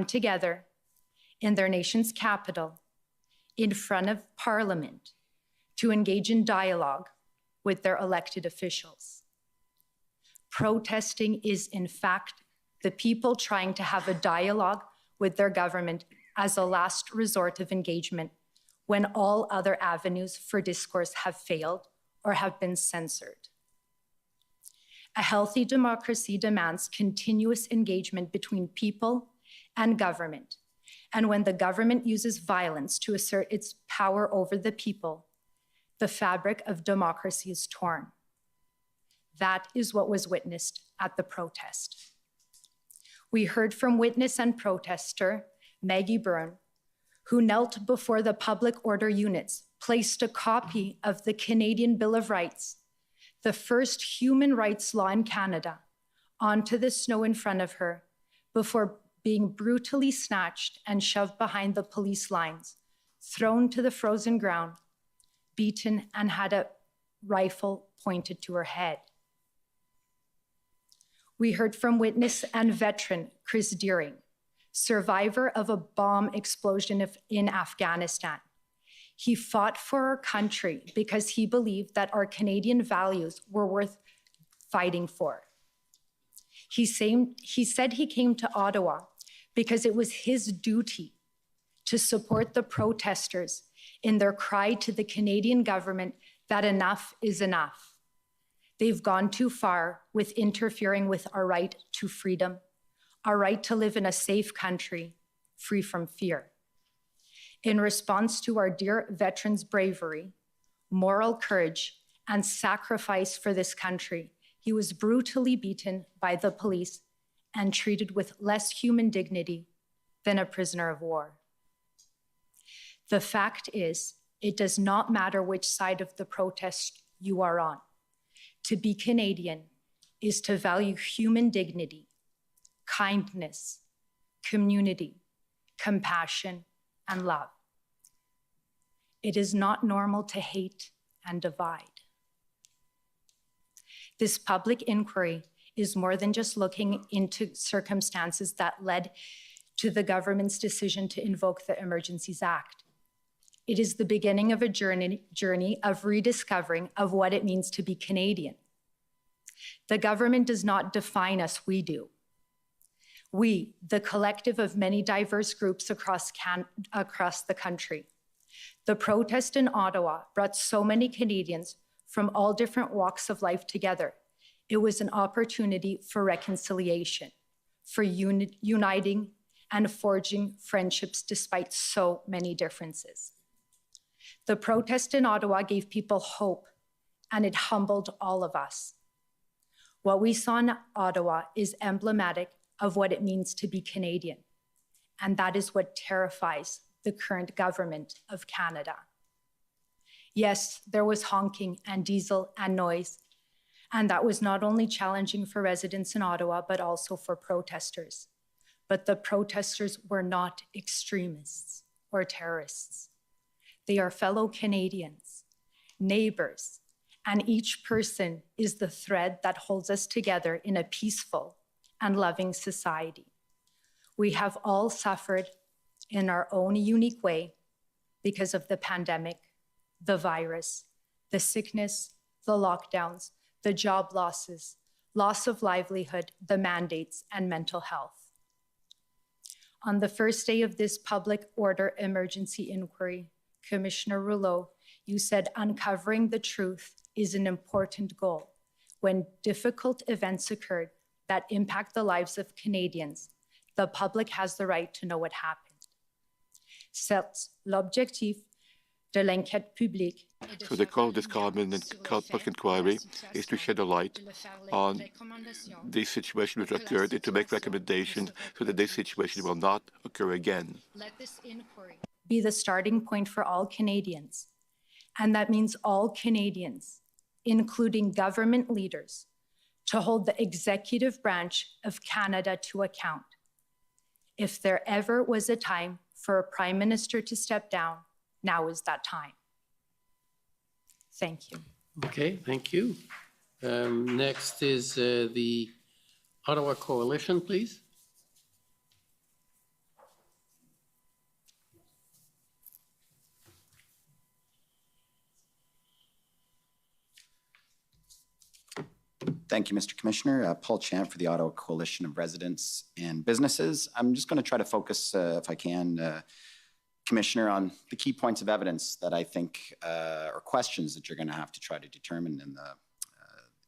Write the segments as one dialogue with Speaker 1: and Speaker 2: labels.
Speaker 1: together in their nation's capital, in front of Parliament, to engage in dialogue with their elected officials. Protesting is, in fact, the people trying to have a dialogue with their government as a last resort of engagement when all other avenues for discourse have failed or have been censored. A healthy democracy demands continuous engagement between people and government. And when the government uses violence to assert its power over the people, the fabric of democracy is torn. That is what was witnessed at the protest. We heard from witness and protester Maggie Byrne, who knelt before the public order units, placed a copy of the Canadian Bill of Rights, the first human rights law in Canada, onto the snow in front of her before being brutally snatched and shoved behind the police lines, thrown to the frozen ground, beaten, and had a rifle pointed to her head. We heard from witness and veteran Chris Deering, survivor of a bomb explosion in Afghanistan. He fought for our country because he believed that our Canadian values were worth fighting for. He said he came to Ottawa because it was his duty to support the protesters in their cry to the Canadian government that enough is enough. They've gone too far with interfering with our right to freedom, our right to live in a safe country, free from fear. In response to our dear veterans' bravery, moral courage, and sacrifice for this country, he was brutally beaten by the police and treated with less human dignity than a prisoner of war. The fact is, it does not matter which side of the protest you are on. To be Canadian is to value human dignity, kindness, community, compassion, and love. It is not normal to hate and divide. This public inquiry is more than just looking into circumstances that led to the government's decision to invoke the Emergencies Act. It is the beginning of a journey of rediscovering of what it means to be Canadian. The government does not define us, we do. We, the collective of many diverse groups across the country. The protest in Ottawa brought so many Canadians from all different walks of life together. It was an opportunity for reconciliation, for uniting and forging friendships despite so many differences. The protest in Ottawa gave people hope, and it humbled all of us. What we saw in Ottawa is emblematic of what it means to be Canadian, and that is what terrifies the current government of Canada. Yes, there was honking and diesel and noise, and that was not only challenging for residents in Ottawa, but also for protesters. But the protesters were not extremists or terrorists. They are fellow Canadians, neighbors, and each person is the thread that holds us together in a peaceful and loving society. We have all suffered in our own unique way because of the pandemic, the virus, the sickness, the lockdowns, the job losses, loss of livelihood, the mandates, and mental health. On the first day of this public order emergency inquiry, Commissioner Rouleau, you said uncovering the truth is an important goal. When difficult events occurred that impact the lives of Canadians, the public has the right to know what happened. C'est l'objectif de l'enquête publique.
Speaker 2: So the goal of this public inquiry is to shed a light on the situation which occurred and to make recommendations so that this situation will not occur again.
Speaker 1: Let this inquiry be the starting point for all Canadians. And that means all Canadians, including government leaders, to hold the executive branch of Canada to account. If there ever was a time for a Prime Minister to step down, now is that time. Thank you.
Speaker 3: Okay, thank you. Next is the Ottawa Coalition, please.
Speaker 4: Thank you, Mr. Commissioner. Paul Champ for the Ottawa Coalition of Residents and Businesses. I'm just going to try to focus, if I can, Commissioner, on the key points of evidence that I think are questions that you're going to have to try to determine in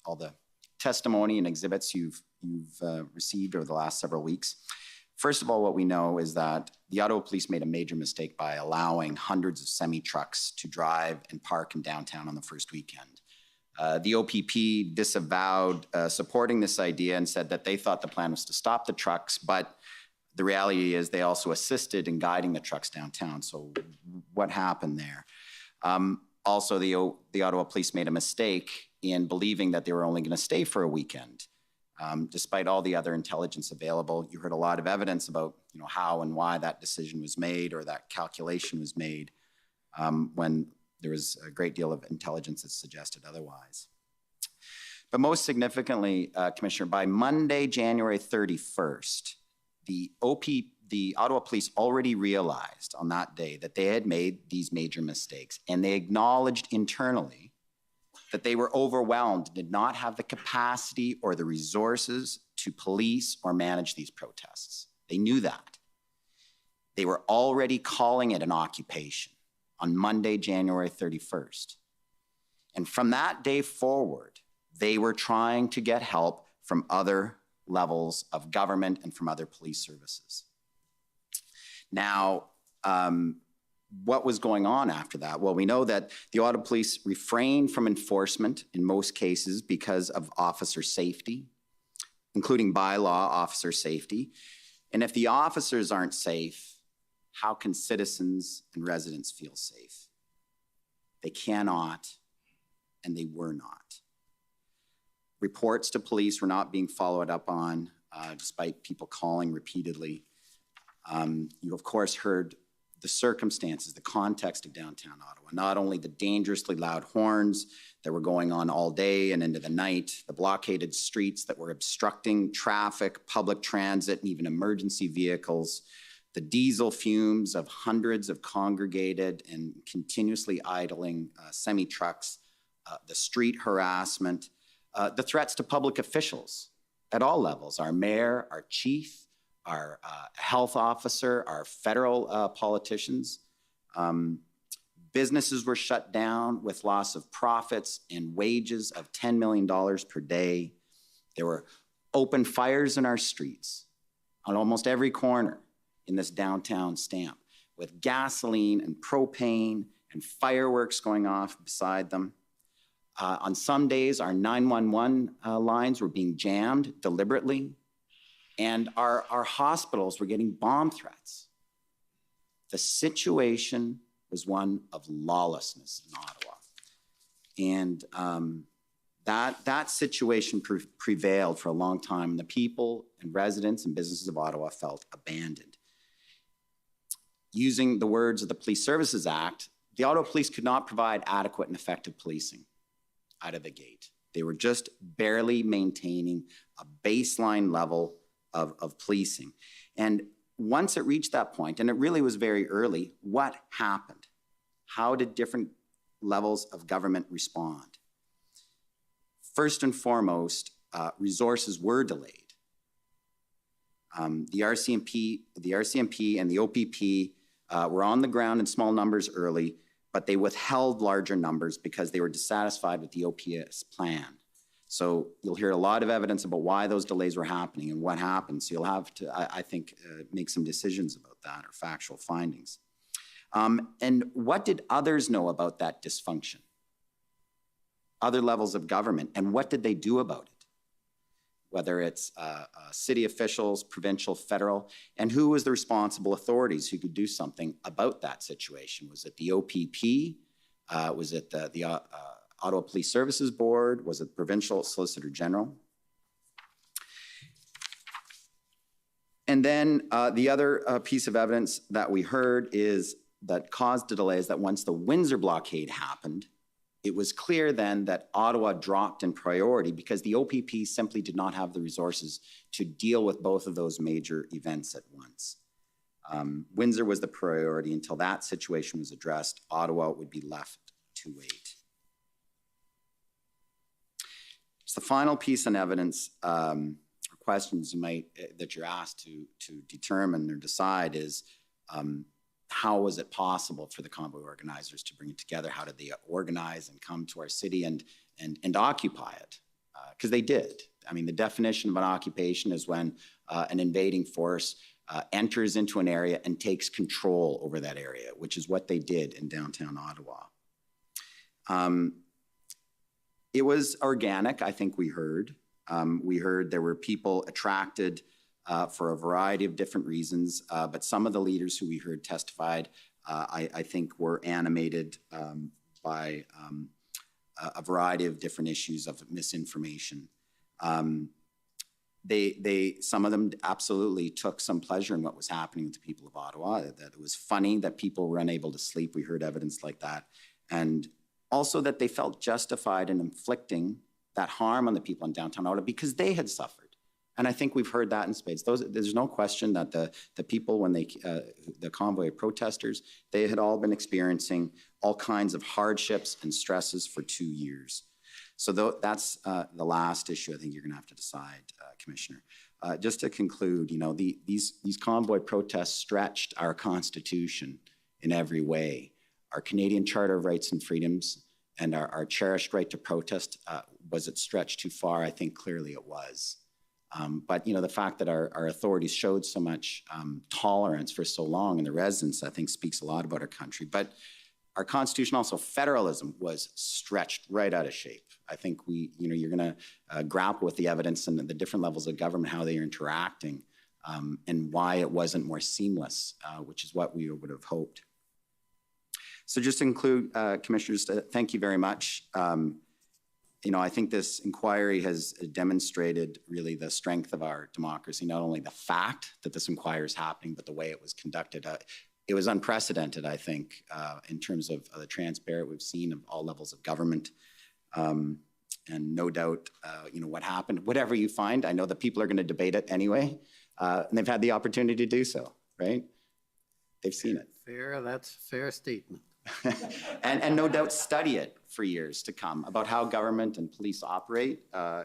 Speaker 4: all the testimony and exhibits you've received over the last several weeks. First of all, what we know is that the Ottawa Police made a major mistake by allowing hundreds of semi-trucks to drive and park in downtown on the first weekend. The OPP disavowed supporting this idea and said that they thought the plan was to stop the trucks, but the reality is they also assisted in guiding the trucks downtown. So what happened there? Also, the Ottawa Police made a mistake in believing that they were only going to stay for a weekend. Despite all the other intelligence available, you heard a lot of evidence about how and why that decision was made or that calculation was made when there was a great deal of intelligence that suggested otherwise. But most significantly, Commissioner, by Monday, January 31st, the Ottawa Police already realized on that day that they had made these major mistakes, and they acknowledged internally that they were overwhelmed, did not have the capacity or the resources to police or manage these protests. They knew that. They were already calling it an occupation on Monday, January 31st. And from that day forward, they were trying to get help from other levels of government and from other police services. Now, what was going on after that? Well, we know that the Ottawa Police refrained from enforcement in most cases because of officer safety, including bylaw officer safety. And if the officers aren't safe, how can citizens and residents feel safe? They cannot, and they were not. Reports to police were not being followed up on, despite people calling repeatedly. You, of course, heard the circumstances, the context of downtown Ottawa, not only the dangerously loud horns that were going on all day and into the night, the blockaded streets that were obstructing traffic, public transit, and even emergency vehicles, the diesel fumes of hundreds of congregated and continuously idling semi-trucks, the street harassment, the threats to public officials at all levels, our mayor, our chief, our health officer, our federal politicians. Businesses were shut down with loss of profits and wages of $10 million per day. There were open fires in our streets on almost every corner in this downtown stamp, with gasoline and propane and fireworks going off beside them. On some days, our 911 lines were being jammed deliberately, and our hospitals were getting bomb threats. The situation was one of lawlessness in Ottawa. And that situation prevailed for a long time, and the people and residents and businesses of Ottawa felt abandoned. Using the words of the Police Services Act, the Ottawa Police could not provide adequate and effective policing out of the gate. They were just barely maintaining a baseline level of policing. And once it reached that point, and it really was very early, what happened? How did different levels of government respond? First and foremost, resources were delayed. The RCMP and the OPP were on the ground in small numbers early, but they withheld larger numbers because they were dissatisfied with the OPS plan. So you'll hear a lot of evidence about why those delays were happening and what happened. So you'll have to, I think, make some decisions about that or factual findings. And what did others know about that dysfunction? Other levels of government, and what did they do about it? Whether it's city officials, provincial, federal, and who was the responsible authorities who could do something about that situation? Was it the OPP? Was it the Ottawa Police Services Board? Was it Provincial Solicitor General? And then the other piece of evidence that we heard is that caused the delay is that once the Windsor blockade happened, it was clear then that Ottawa dropped in priority because the OPP simply did not have the resources to deal with both of those major events at once. Windsor was the priority. Until that situation was addressed, Ottawa would be left to wait. The final piece on evidence or questions you might that you're asked to determine or decide is how was it possible for the convoy organizers to bring it together? How did they organize and come to our city and occupy it? Because they did. I mean, the definition of an occupation is when an invading force enters into an area and takes control over that area, which is what they did in downtown Ottawa. It was organic, I think we heard. We heard there were people attracted for a variety of different reasons, but some of the leaders who we heard testified, I think were animated by a variety of different issues of misinformation. Some of them absolutely took some pleasure in what was happening with the people of Ottawa, that it was funny that people were unable to sleep. We heard evidence like that. And also that they felt justified in inflicting that harm on the people in downtown Ottawa because they had suffered. And I think we've heard that in spades. There's no question that the people, when the convoy of protesters, they had all been experiencing all kinds of hardships and stresses for 2 years. So that's the last issue I think you're going to have to decide, Commissioner. Just to conclude, you know, these convoy protests stretched our Constitution in every way. Our Canadian Charter of Rights and Freedoms and our cherished right to protest, was it stretched too far? I think clearly it was. But, you know, the fact that our authorities showed so much tolerance for so long in the residents, I think speaks a lot about our country. But our Constitution, also federalism, was stretched right out of shape. I think you're going to grapple with the evidence and the different levels of government, how they are interacting, and why it wasn't more seamless, which is what we would have hoped. So just to conclude, Commissioners, thank you very much. You know, I think this inquiry has demonstrated really the strength of our democracy, not only the fact that this inquiry is happening, but the way it was conducted. It was unprecedented, I think, in terms of the transparent we've seen of all levels of government. And no doubt, you know, what happened, whatever you find, I know that people are going to debate it anyway, and they've had the opportunity to do so, right? They've seen it.
Speaker 3: Fair, that's a fair statement.
Speaker 4: and no doubt study it for years to come about how government and police operate.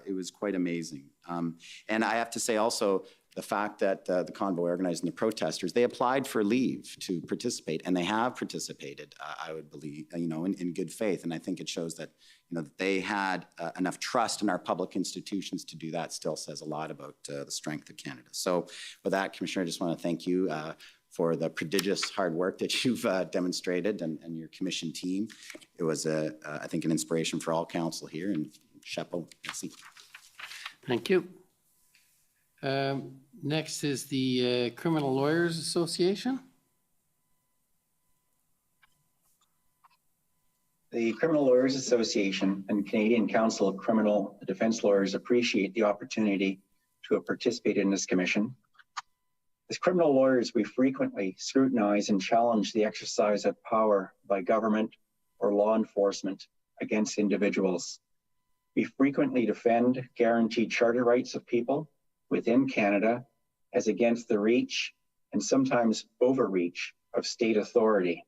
Speaker 4: It was quite amazing. And I have to say also the fact that the convoy organizing the protesters, they applied for leave to participate, and they have participated, I would believe, you know, in good faith. And I think it shows that, you know, that they had enough trust in our public institutions to do that. Still says a lot about the strength of Canada. So with that, Commissioner, I just want to thank you for the prodigious hard work that you've demonstrated and your commission team. It was, I think, an inspiration for all council here, and chapeau. Merci.
Speaker 3: Thank you. Next is the Criminal Lawyers Association.
Speaker 5: The Criminal Lawyers Association and Canadian Council of Criminal Defence Lawyers appreciate the opportunity to have participated in this commission. As criminal lawyers, we frequently scrutinize and challenge the exercise of power by government or law enforcement against individuals. We frequently defend guaranteed charter rights of people within Canada as against the reach and sometimes overreach of state authority.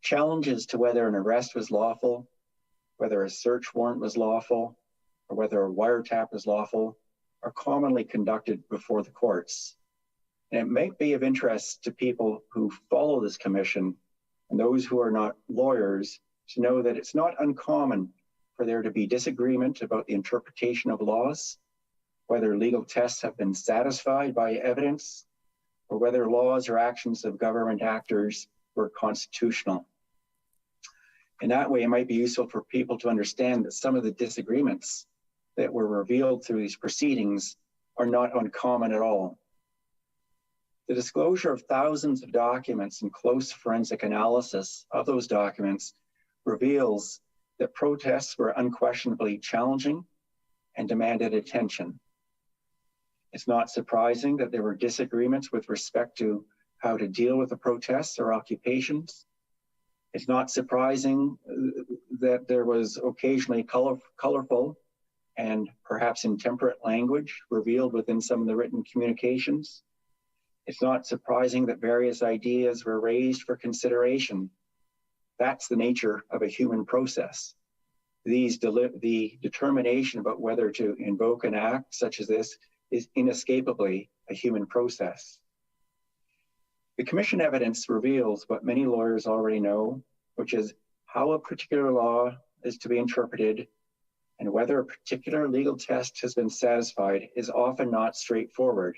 Speaker 5: Challenges to whether an arrest was lawful, whether a search warrant was lawful, or whether a wiretap was lawful are commonly conducted before the courts. And it might be of interest to people who follow this commission and those who are not lawyers to know that it's not uncommon for there to be disagreement about the interpretation of laws, whether legal tests have been satisfied by evidence, or whether laws or actions of government actors were constitutional. In that way, it might be useful for people to understand that some of the disagreements that were revealed through these proceedings are not uncommon at all. The disclosure of thousands of documents and close forensic analysis of those documents reveals that protests were unquestionably challenging and demanded attention. It's not surprising that there were disagreements with respect to how to deal with the protests or occupations. It's not surprising that there was occasionally colorful and perhaps intemperate language revealed within some of the written communications. It's not surprising that various ideas were raised for consideration. That's the nature of a human process. the determination about whether to invoke an act such as this is inescapably a human process. The commission evidence reveals what many lawyers already know, which is how a particular law is to be interpreted and whether a particular legal test has been satisfied is often not straightforward.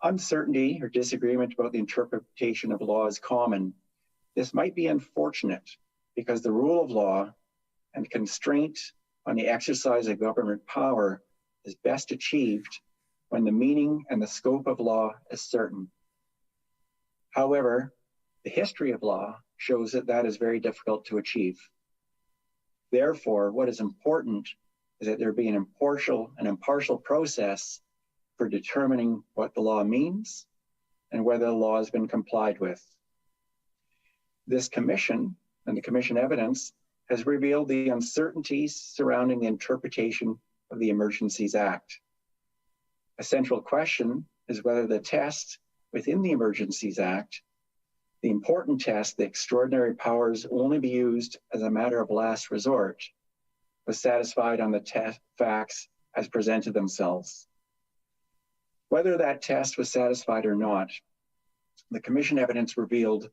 Speaker 5: Uncertainty or disagreement about the interpretation of law is common. This might be unfortunate because the rule of law and constraint on the exercise of government power is best achieved when the meaning and the scope of law is certain. However, the history of law shows that that is very difficult to achieve. Therefore, what is important is that there be an impartial process for determining what the law means and whether the law has been complied with. This commission and the commission evidence has revealed the uncertainties surrounding the interpretation of the Emergencies Act. A central question is whether the test within the Emergencies Act, the important test, the extraordinary powers only be used as a matter of last resort, was satisfied on the facts as presented themselves. Whether that test was satisfied or not, the commission evidence revealed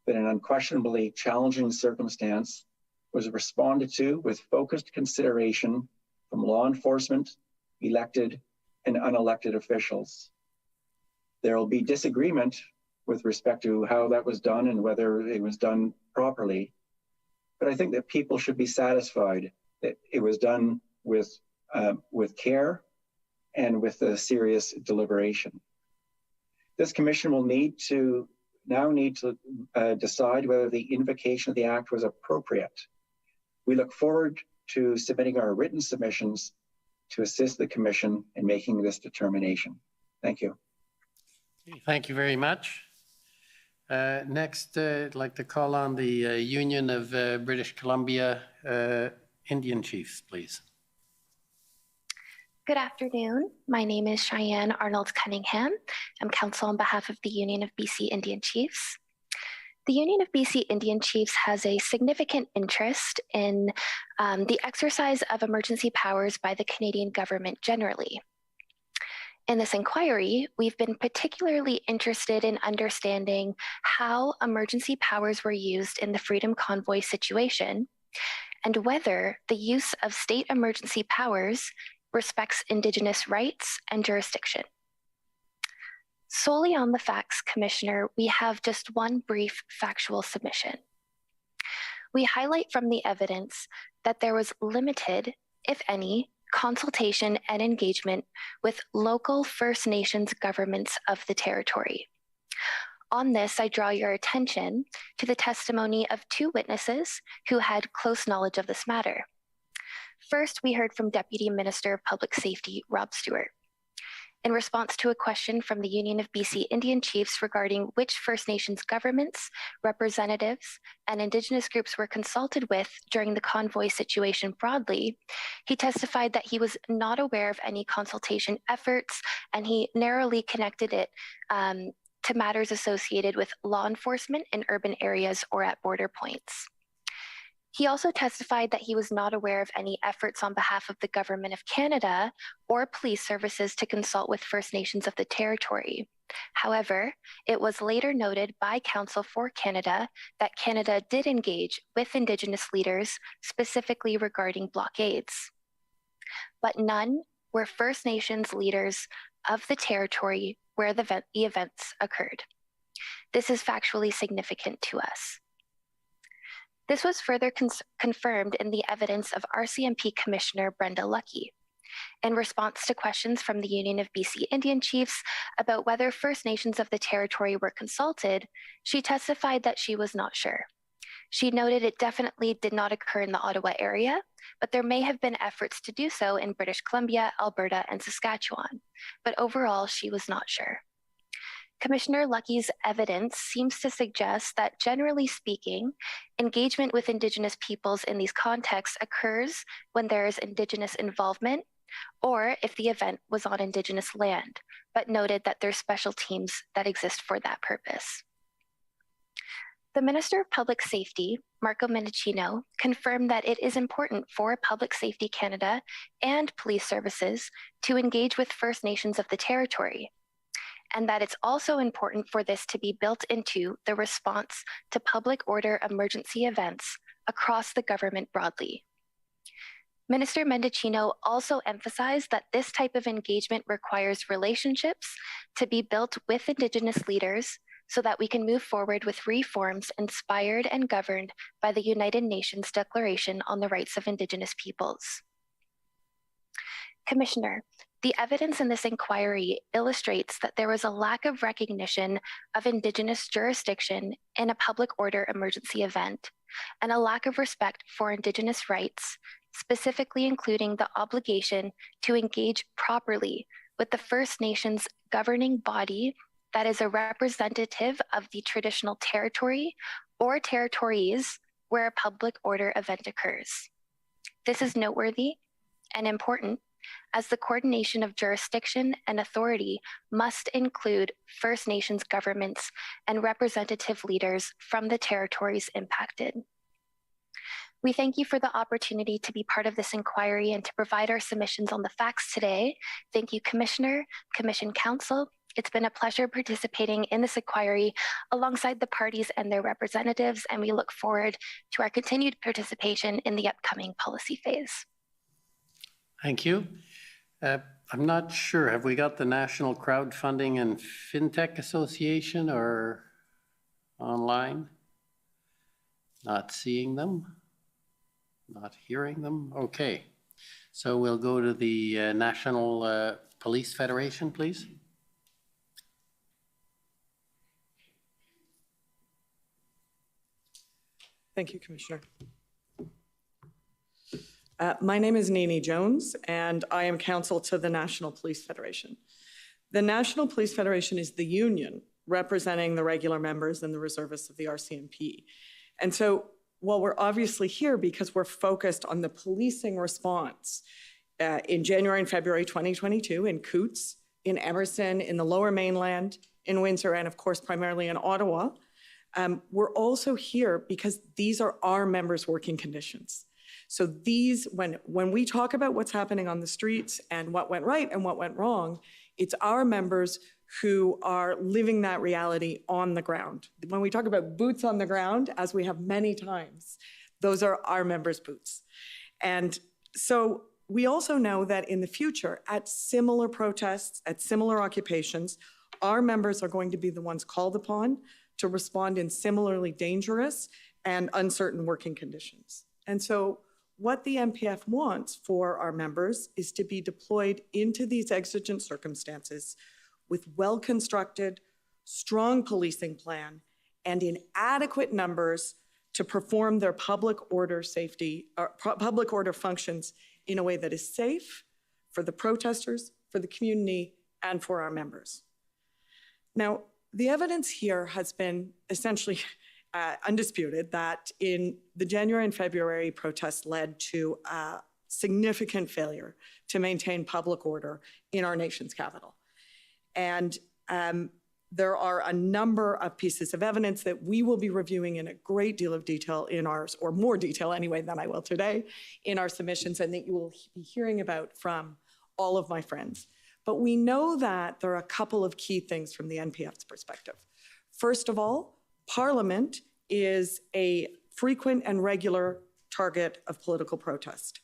Speaker 5: that an unquestionably challenging circumstance was responded to with focused consideration from law enforcement, elected, and unelected officials. There will be disagreement with respect to how that was done and whether it was done properly. But I think that people should be satisfied that it was done with care and with a serious deliberation. This commission will need to decide whether the invocation of the act was appropriate. We look forward to submitting our written submissions to assist the commission in making this determination. Thank you.
Speaker 3: Thank you very much. Next, I'd like to call on the Union of British Columbia Indian Chiefs, please.
Speaker 6: Good afternoon. My name is Cheyenne Arnold Cunningham. I'm counsel on behalf of the Union of BC Indian Chiefs. The Union of BC Indian Chiefs has a significant interest in the exercise of emergency powers by the Canadian government generally. In this inquiry, we've been particularly interested in understanding how emergency powers were used in the Freedom Convoy situation and whether the use of state emergency powers respects Indigenous rights and jurisdiction. Solely on the facts, Commissioner, we have just one brief factual submission. We highlight from the evidence that there was limited, if any, consultation and engagement with local First Nations governments of the territory. On this, I draw your attention to the testimony of two witnesses who had close knowledge of this matter. First, we heard from Deputy Minister of Public Safety, Rob Stewart. In response to a question from the Union of BC Indian Chiefs regarding which First Nations governments, representatives, and Indigenous groups were consulted with during the convoy situation broadly, he testified that he was not aware of any consultation efforts, and he narrowly connected it to matters associated with law enforcement in urban areas or at border points. He also testified that he was not aware of any efforts on behalf of the Government of Canada or police services to consult with First Nations of the territory. However, it was later noted by Counsel for Canada that Canada did engage with Indigenous leaders specifically regarding blockades. But none were First Nations leaders of the territory where the events occurred. This is factually significant to us. This was further confirmed in the evidence of RCMP Commissioner Brenda Lucki. In response to questions from the Union of BC Indian Chiefs about whether First Nations of the territory were consulted, she testified that she was not sure. She noted it definitely did not occur in the Ottawa area, but there may have been efforts to do so in British Columbia, Alberta, and Saskatchewan. But overall, she was not sure. Commissioner Lucki's evidence seems to suggest that, generally speaking, engagement with Indigenous peoples in these contexts occurs when there is Indigenous involvement or if the event was on Indigenous land, but noted that there's special teams that exist for that purpose. The Minister of Public Safety, Marco Mendicino, confirmed that it is important for Public Safety Canada and police services to engage with First Nations of the territory, and that it's also important for this to be built into the response to public order emergency events across the government broadly. Minister Mendicino also emphasized that this type of engagement requires relationships to be built with Indigenous leaders so that we can move forward with reforms inspired and governed by the United Nations Declaration on the Rights of Indigenous Peoples. Commissioner, the evidence in this inquiry illustrates that there was a lack of recognition of Indigenous jurisdiction in a public order emergency event, and a lack of respect for Indigenous rights, specifically including the obligation to engage properly with the First Nations governing body that is a representative of the traditional territory or territories where a public order event occurs. This is noteworthy and important, as the coordination of jurisdiction and authority must include First Nations governments and representative leaders from the territories impacted. We thank you for the opportunity to be part of this inquiry and to provide our submissions on the facts today. Thank you, Commissioner, Commission Council. It's been a pleasure participating in this inquiry alongside the parties and their representatives, and we look forward to our continued participation in the upcoming policy phase.
Speaker 3: Thank you. I'm not sure, have we got the National Crowdfunding and FinTech Association or online? Not seeing them, not hearing them. Okay, so we'll go to the National Police Federation, please.
Speaker 7: Thank you, Commissioner. My name is Nene Jones, and I am counsel to the National Police Federation. The National Police Federation is the union representing the regular members and the reservists of the RCMP. And so while we're obviously here because we're focused on the policing response in January and February 2022 in Coutts, in Emerson, in the Lower Mainland, in Windsor, and of course, primarily in Ottawa, we're also here because these are our members' working conditions. So these, when we talk about what's happening on the streets and what went right and what went wrong, it's our members who are living that reality on the ground. When we talk about boots on the ground, as we have many times, those are our members' boots. And so we also know that in the future, at similar protests, at similar occupations, our members are going to be the ones called upon to respond in similarly dangerous and uncertain working conditions. And so what the NPF wants for our members is to be deployed into these exigent circumstances with well-constructed, strong policing plan and in adequate numbers to perform their public order safety, or public order functions in a way that is safe for the protesters, for the community, and for our members. Now, the evidence here has been essentially undisputed that in the January and February protests led to a significant failure to maintain public order in our nation's capital. And there are a number of pieces of evidence that we will be reviewing in a great deal of detail in ours, or more detail anyway than I will today, in our submissions, and that you will be hearing about from all of my friends. But we know that there are a couple of key things from the NPF's perspective. First of all, Parliament is a frequent and regular target of political protest.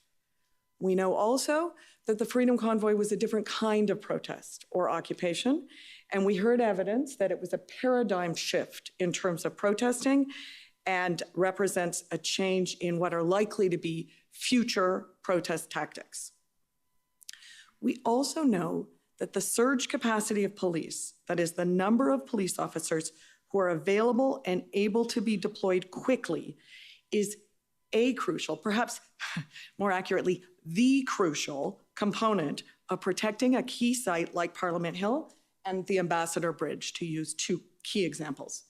Speaker 7: We know also that the Freedom Convoy was a different kind of protest or occupation, and we heard evidence that it was a paradigm shift in terms of protesting and represents a change in what are likely to be future protest tactics. We also know that the surge capacity of police, that is the number of police officers who are available and able to be deployed quickly, is a crucial, perhaps more accurately, the crucial component of protecting a key site like Parliament Hill and the Ambassador Bridge, to use two key examples.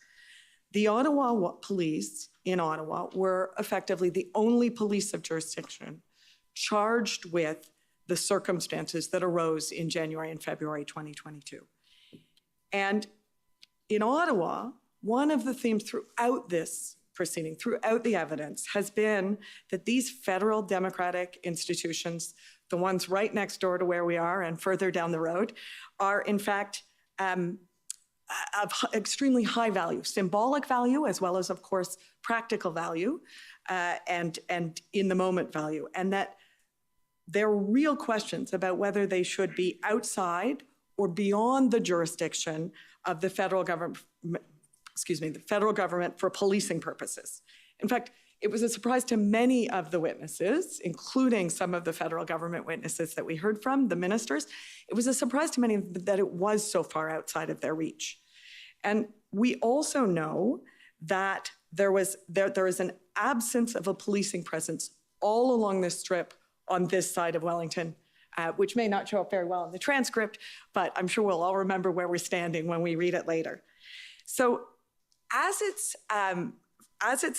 Speaker 7: The Ottawa police in Ottawa were effectively the only police of jurisdiction charged with the circumstances that arose in January and February 2022. And in Ottawa, one of the themes throughout this proceeding, throughout the evidence, has been that these federal democratic institutions, the ones right next door to where we are and further down the road, are in fact of extremely high value, symbolic value, as well as, of course, practical value and in the moment value. And that there are real questions about whether they should be outside or beyond the jurisdiction of the federal government, the federal government for policing purposes. In fact, it was a surprise to many of the witnesses, including some of the federal government witnesses that we heard from, the ministers. It was a surprise to many that it was so far outside of their reach. And we also know that there is an absence of a policing presence all along this strip on this side of Wellington, which may not show up very well in the transcript, but I'm sure we'll all remember where we're standing when we read it later. So as its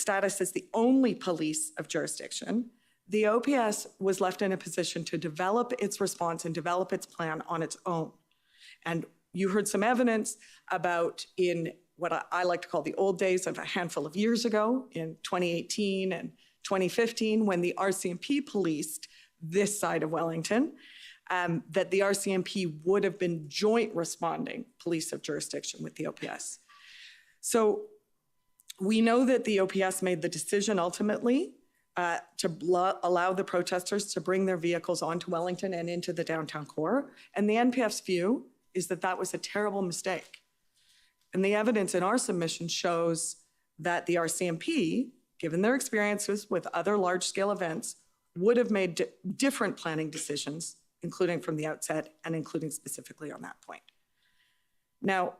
Speaker 7: status as the only police of jurisdiction, the OPS was left in a position to develop its response and develop its plan on its own. And you heard some evidence about in what I like to call the old days of a handful of years ago, in 2018 and 2015, when the RCMP policed this side of Wellington, that the RCMP would have been joint responding police of jurisdiction with the OPS. So we know that the OPS made the decision ultimately to allow the protesters to bring their vehicles onto Wellington and into the downtown core. And the NPF's view is that that was a terrible mistake. And the evidence in our submission shows that the RCMP, given their experiences with other large-scale events, would have made different planning decisions, including from the outset and including specifically on that point. Now,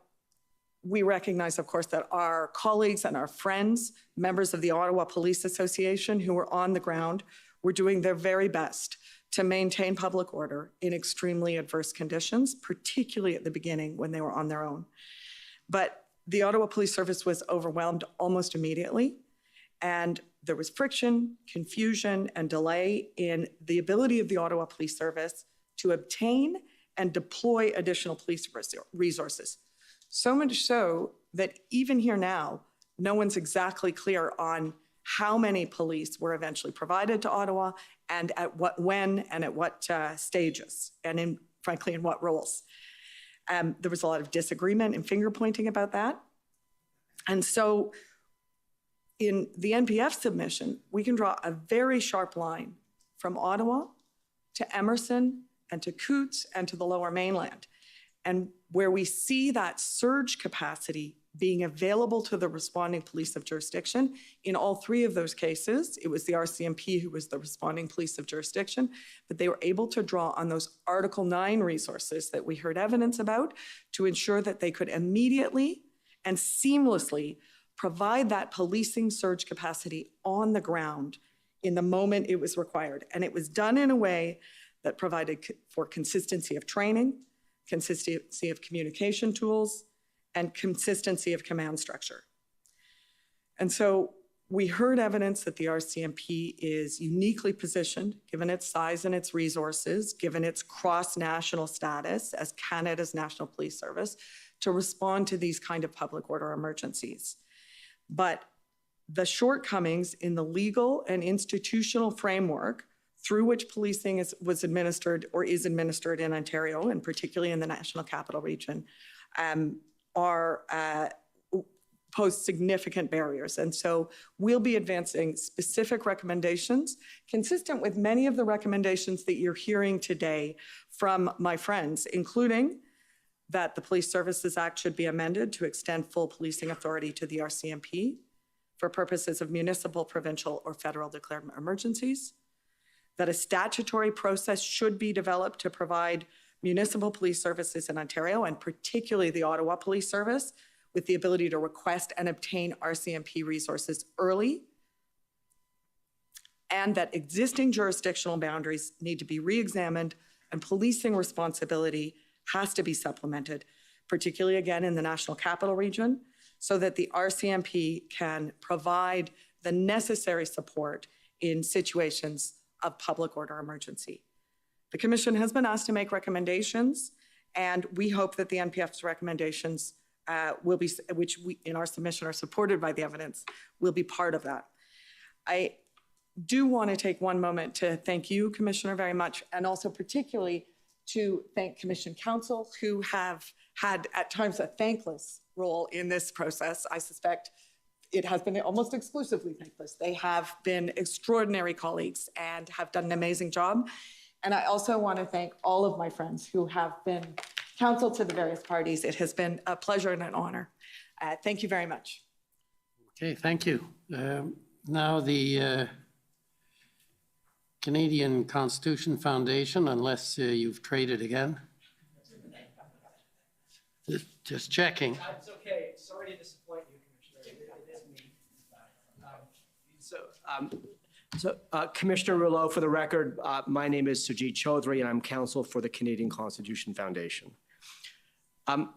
Speaker 7: we recognize, of course, that our colleagues and our friends, members of the Ottawa Police Association who were on the ground, were doing their very best to maintain public order in extremely adverse conditions, particularly at the beginning when they were on their own. But the Ottawa Police Service was overwhelmed almost immediately, and there was friction, confusion, and delay in the ability of the Ottawa Police Service to obtain and deploy additional police resources. So much so that even here now, no one's exactly clear on how many police were eventually provided to Ottawa and at what, when, and at what stages, and frankly, in what roles. There was a lot of disagreement and finger pointing about that. And so in the NPF submission, we can draw a very sharp line from Ottawa to Emerson and to Coutts and to the Lower Mainland. And where we see that surge capacity being available to the responding police of jurisdiction, in all three of those cases, it was the RCMP who was the responding police of jurisdiction, but they were able to draw on those Article 9 resources that we heard evidence about to ensure that they could immediately and seamlessly provide that policing surge capacity on the ground in the moment it was required. And it was done in a way that provided for consistency of training, consistency of communication tools, and consistency of command structure. And so we heard evidence that the RCMP is uniquely positioned, given its size and its resources, given its cross-national status as Canada's National Police Service, to respond to these kind of public order emergencies. But the shortcomings in the legal and institutional framework through which policing was administered or is administered in Ontario, and particularly in the National Capital Region, pose significant barriers. And so we'll be advancing specific recommendations consistent with many of the recommendations that you're hearing today from my friends, including that the Police Services Act should be amended to extend full policing authority to the RCMP for purposes of municipal, provincial, or federal declared emergencies, that a statutory process should be developed to provide municipal police services in Ontario, and particularly the Ottawa Police Service, with the ability to request and obtain RCMP resources early, and that existing jurisdictional boundaries need to be re-examined and policing responsibility has to be supplemented, particularly again in the National Capital Region, so that the RCMP can provide the necessary support in situations of public order emergency. The Commission has been asked to make recommendations, and we hope that the NPF's recommendations which we, in our submission, are supported by the evidence, will be part of that. I do want to take one moment to thank you, Commissioner, very much, and also particularly to thank Commission Counsel, who have had at times a thankless role in this process. I suspect it has been almost exclusively thankless. They have been extraordinary colleagues and have done an amazing job. And I also want to thank all of my friends who have been counsel to the various parties. It has been a pleasure and an honor. Thank you very much.
Speaker 3: Okay, thank you. Now the Canadian Constitution Foundation, unless you've traded again. Just checking.
Speaker 8: It's okay. Sorry to disappoint you, Commissioner. It is me. Commissioner Rouleau, for the record, my name is Sujit Chaudhry, and I'm counsel for the Canadian Constitution Foundation.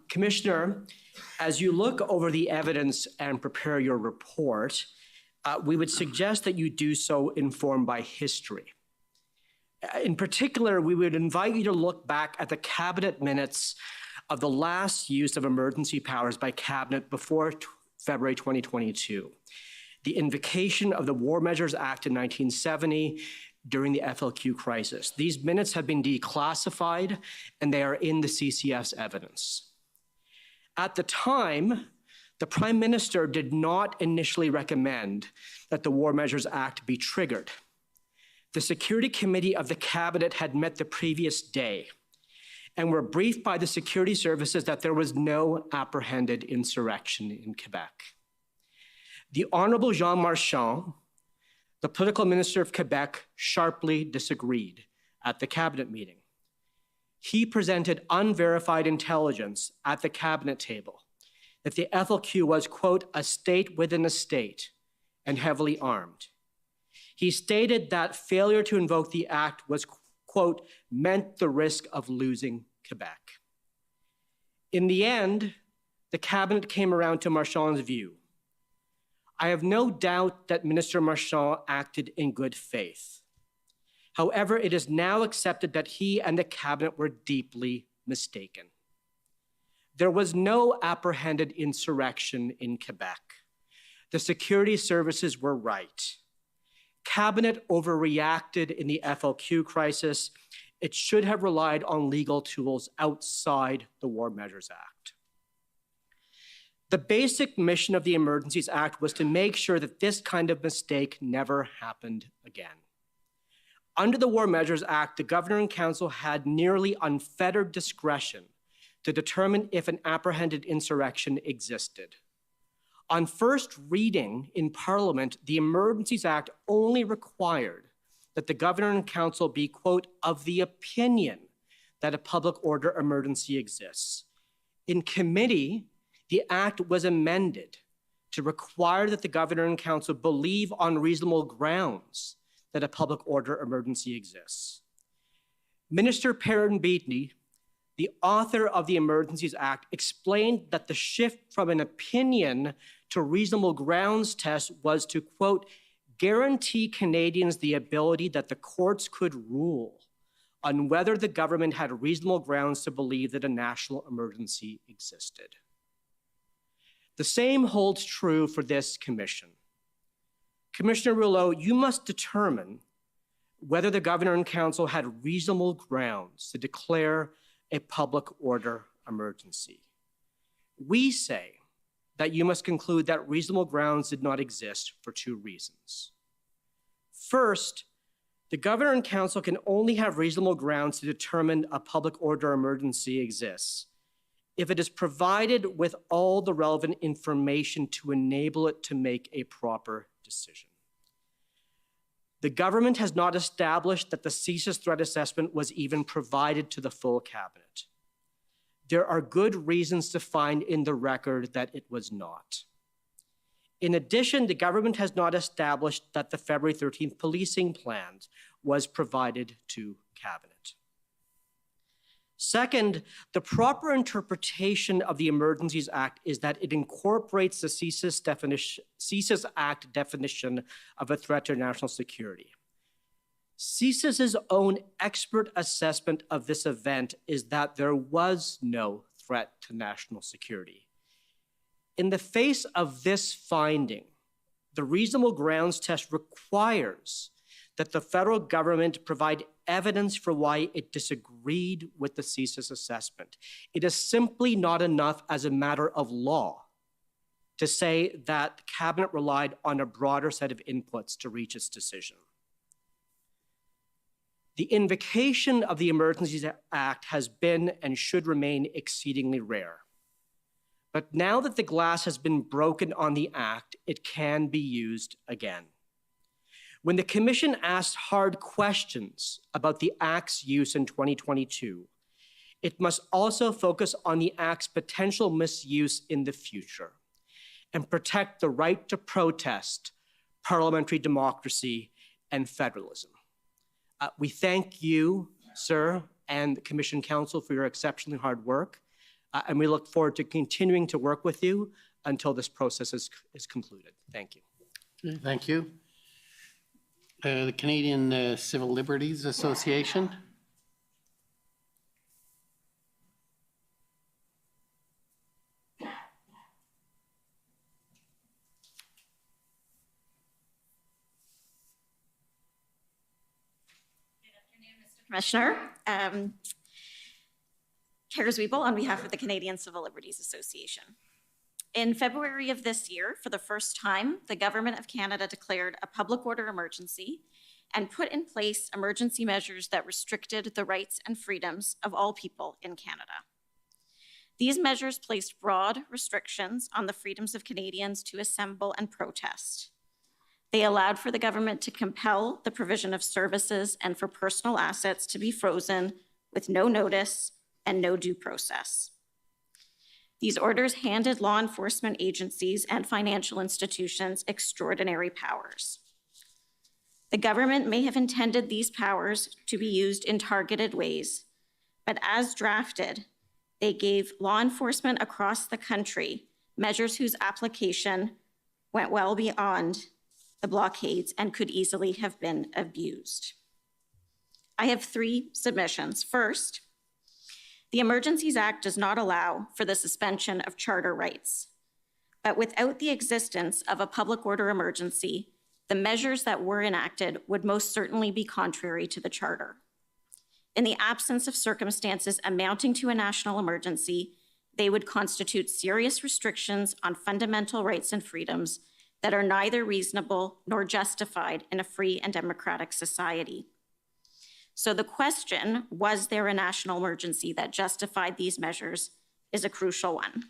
Speaker 8: Commissioner, as you look over the evidence and prepare your report, we would suggest that you do so informed by history. In particular, we would invite you to look back at the cabinet minutes of the last use of emergency powers by cabinet before February 2022. The invocation of the War Measures Act in 1970 during the FLQ crisis. These minutes have been declassified and they are in the CCF's evidence. At the time, the Prime Minister did not initially recommend that the War Measures Act be triggered. The Security Committee of the Cabinet had met the previous day and were briefed by the security services that there was no apprehended insurrection in Quebec. The Honorable Jean Marchand, the political minister of Quebec, sharply disagreed at the cabinet meeting. He presented unverified intelligence at the cabinet table that the FLQ was, quote, a state within a state and heavily armed. He stated that failure to invoke the act was, quote, meant the risk of losing Quebec. In the end, the cabinet came around to Marchand's view. I have no doubt that Minister Marchand acted in good faith. However, it is now accepted that he and the cabinet were deeply mistaken. There was no apprehended insurrection in Quebec. The security services were right. Cabinet overreacted in the FLQ crisis. It should have relied on legal tools outside the War Measures Act. The basic mission of the Emergencies Act was to make sure that this kind of mistake never happened again. Under the War Measures Act, the Governor and Council had nearly unfettered discretion to determine if an apprehended insurrection existed. On first reading in Parliament, the Emergencies Act only required that the Governor and Council be, quote, of the opinion that a public order emergency exists. In committee, the act was amended to require that the Governor and Council believe on reasonable grounds that a public order emergency exists. Minister Perrin-Beatty, the author of the Emergencies Act, explained that the shift from an opinion to reasonable grounds test was to, quote, guarantee Canadians the ability that the courts could rule on whether the government had reasonable grounds to believe that a national emergency existed. The same holds true for this commission. Commissioner Rouleau, you must determine whether the Governor and Council had reasonable grounds to declare a public order emergency. We say that you must conclude that reasonable grounds did not exist for two reasons. First, the Governor and Council can only have reasonable grounds to determine a public order emergency exists if it is provided with all the relevant information to enable it to make a proper decision. The government has not established that the CSIS threat assessment was even provided to the full cabinet. There are good reasons to find in the record that it was not. In addition, the government has not established that the February 13th policing plan was provided to cabinet. Second, the proper interpretation of the Emergencies Act is that it incorporates the CSIS Act definition of a threat to national security. CSIS's own expert assessment of this event is that there was no threat to national security. In the face of this finding, the reasonable grounds test requires that the federal government provide evidence for why it disagreed with the CSIS assessment. It is simply not enough as a matter of law to say that the cabinet relied on a broader set of inputs to reach its decision. The invocation of the Emergencies Act has been and should remain exceedingly rare. But now that the glass has been broken on the Act, it can be used again. When the Commission asked hard questions about the Act's use in 2022, it must also focus on the Act's potential misuse in the future and protect the right to protest, parliamentary democracy, and federalism. We thank you, sir, and the Commission Council for your exceptionally hard work, and we look forward to continuing to work with you until this process is concluded. Thank you.
Speaker 3: Okay, thank you. The Canadian Civil Liberties Association.
Speaker 9: Commissioner. Kara Zwiebel on behalf of the Canadian Civil Liberties Association. In February of this year, for the first time, the Government of Canada declared a public order emergency and put in place emergency measures that restricted the rights and freedoms of all people in Canada. These measures placed broad restrictions on the freedoms of Canadians to assemble and protest. They allowed for the government to compel the provision of services and for personal assets to be frozen with no notice and no due process. These orders handed law enforcement agencies and financial institutions extraordinary powers. The government may have intended these powers to be used in targeted ways, but as drafted, they gave law enforcement across the country measures whose application went well beyond the blockades and could easily have been abused. I have three submissions. First, the Emergencies Act does not allow for the suspension of charter rights, but without the existence of a public order emergency, the measures that were enacted would most certainly be contrary to the charter. In the absence of circumstances amounting to a national emergency, they would constitute serious restrictions on fundamental rights and freedoms that are neither reasonable nor justified in a free and democratic society. So the question, was there a national emergency that justified these measures, is a crucial one.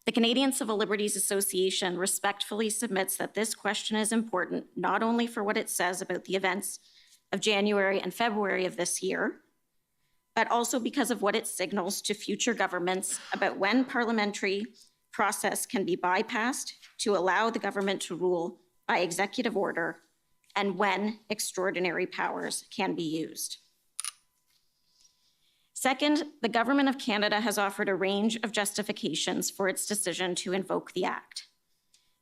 Speaker 9: The Canadian Civil Liberties Association respectfully submits that this question is important, not only for what it says about the events of January and February of this year, but also because of what it signals to future governments about when parliamentary process can be bypassed to allow the government to rule by executive order and when extraordinary powers can be used. Second, the Government of Canada has offered a range of justifications for its decision to invoke the Act.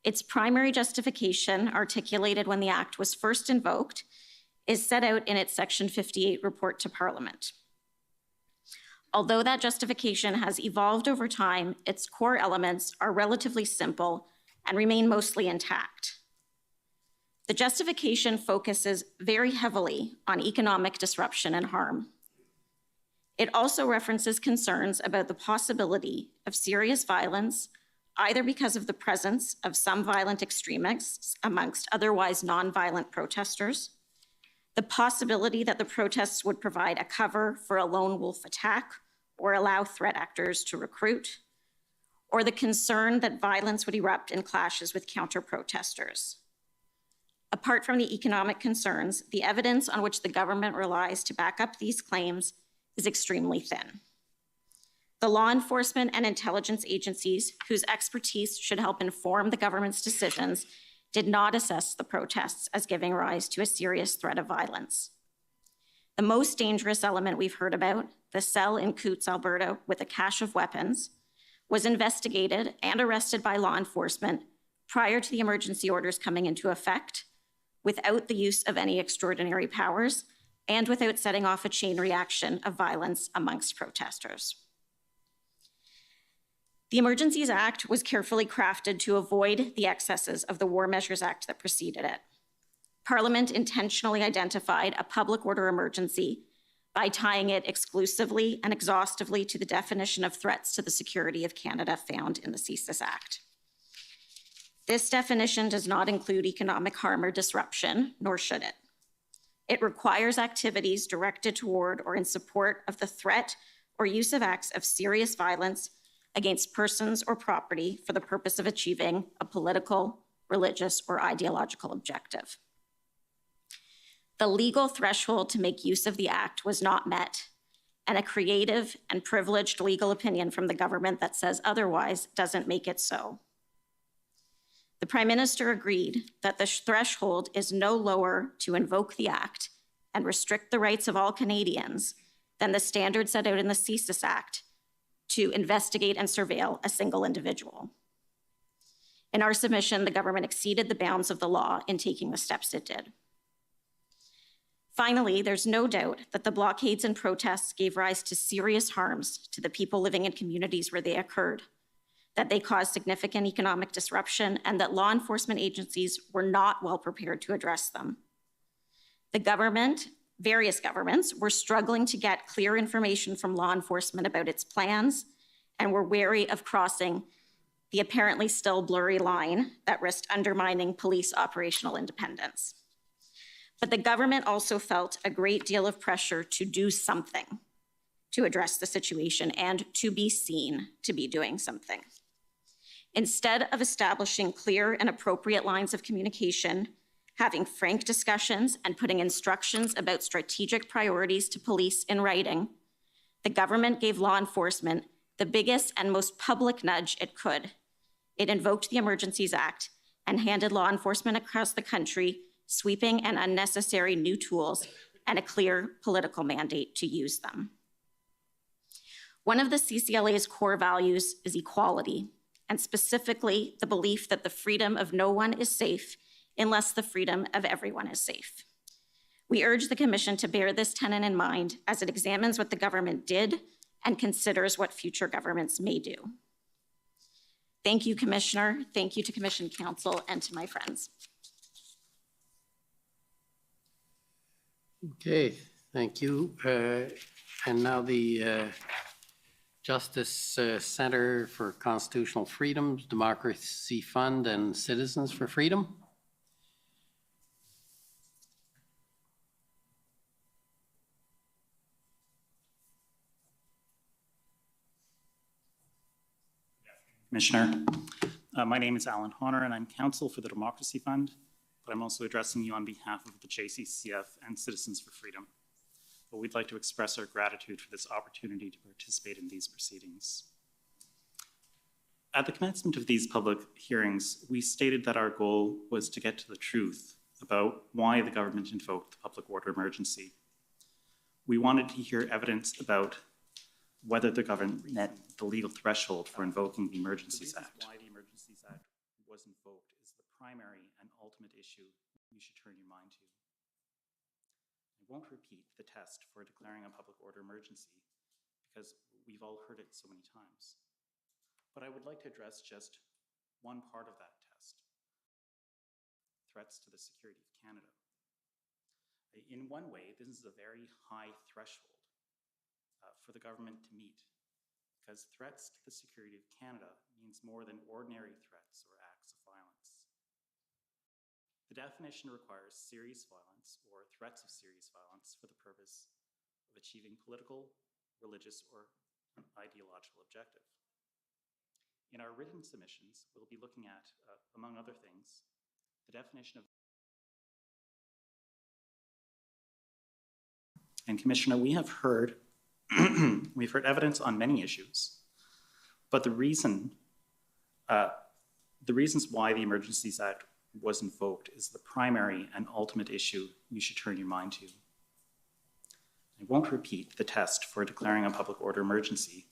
Speaker 9: Its primary justification, articulated when the Act was first invoked, is set out in its Section 58 report to Parliament. Although that justification has evolved over time, its core elements are relatively simple and remain mostly intact. The justification focuses very heavily on economic disruption and harm. It also references concerns about the possibility of serious violence, either because of the presence of some violent extremists amongst otherwise non-violent protesters, the possibility that the protests would provide a cover for a lone wolf attack or allow threat actors to recruit, or the concern that violence would erupt in clashes with counter-protesters. Apart from the economic concerns, the evidence on which the government relies to back up these claims is extremely thin. The law enforcement and intelligence agencies, whose expertise should help inform the government's decisions, did not assess the protests as giving rise to a serious threat of violence. The most dangerous element we've heard about, the cell in Coutts, Alberta, with a cache of weapons, was investigated and arrested by law enforcement prior to the emergency orders coming into effect, without the use of any extraordinary powers, and without setting off a chain reaction of violence amongst protesters. The Emergencies Act was carefully crafted to avoid the excesses of the War Measures Act that preceded it. Parliament intentionally identified a public order emergency by tying it exclusively and exhaustively to the definition of threats to the security of Canada found in the CSIS Act. This definition does not include economic harm or disruption, nor should it. It requires activities directed toward or in support of the threat or use of acts of serious violence against persons or property for the purpose of achieving a political, religious, or ideological objective. The legal threshold to make use of the act was not met, and a creative and privileged legal opinion from the government that says otherwise doesn't make it so. The Prime Minister agreed that the threshold is no lower to invoke the act and restrict the rights of all Canadians than the standard set out in the CSIS Act to investigate and surveil a single individual. In our submission, the government exceeded the bounds of the law in taking the steps it did. Finally, there's no doubt that the blockades and protests gave rise to serious harms to the people living in communities where they occurred, that they caused significant economic disruption, and that law enforcement agencies were not well prepared to address them. The government, various governments, were struggling to get clear information from law enforcement about its plans and were wary of crossing the apparently still blurry line that risked undermining police operational independence. But the government also felt a great deal of pressure to do something to address the situation and to be seen to be doing something. Instead of establishing clear and appropriate lines of communication, having frank discussions, and putting instructions about strategic priorities to police in writing, the government gave law enforcement the biggest and most public nudge it could. It invoked the Emergencies Act and handed law enforcement across the country sweeping and unnecessary new tools and a clear political mandate to use them. One of the CCLA's core values is equality, and specifically the belief that the freedom of no one is safe unless the freedom of everyone is safe. We urge the Commission to bear this tenet in mind as it examines what the government did and considers what future governments may do. Thank you, Commissioner. Thank you to Commission Council and to my friends.
Speaker 3: Okay, thank you. And now the Justice Center for Constitutional Freedoms, Democracy Fund, and Citizens for Freedom.
Speaker 10: Commissioner, my name is Alan Honor, and I'm counsel for the Democracy Fund, but I'm also addressing you on behalf of the JCCF and Citizens for Freedom. But we'd like to express our gratitude for this opportunity to participate in these proceedings. At the commencement of these public hearings, we stated that our goal was to get to the truth about why the government invoked the public order emergency. We wanted to hear evidence about whether the government met the legal threshold for invoking the Emergencies Act. Why the Emergencies Act was invoked is the primary and ultimate issue you should turn your mind to. I won't repeat the test for declaring a public order emergency because we've all heard it so many times. But I would like to address just one part of that test: threats to the security of Canada. In one way, this is a very high threshold for the government to meet, because threats to the security of Canada means more than ordinary threats or acts of violence. The definition requires serious violence or threats of serious violence for the purpose of achieving political, religious, or ideological objective. In our written submissions, we'll be looking at, among other things, the definition of. And Commissioner, we have heard we've heard evidence on many issues, but the reasons why the Emergencies Act was invoked is the primary and ultimate issue you should turn your mind to. I won't repeat the test for declaring a public order emergency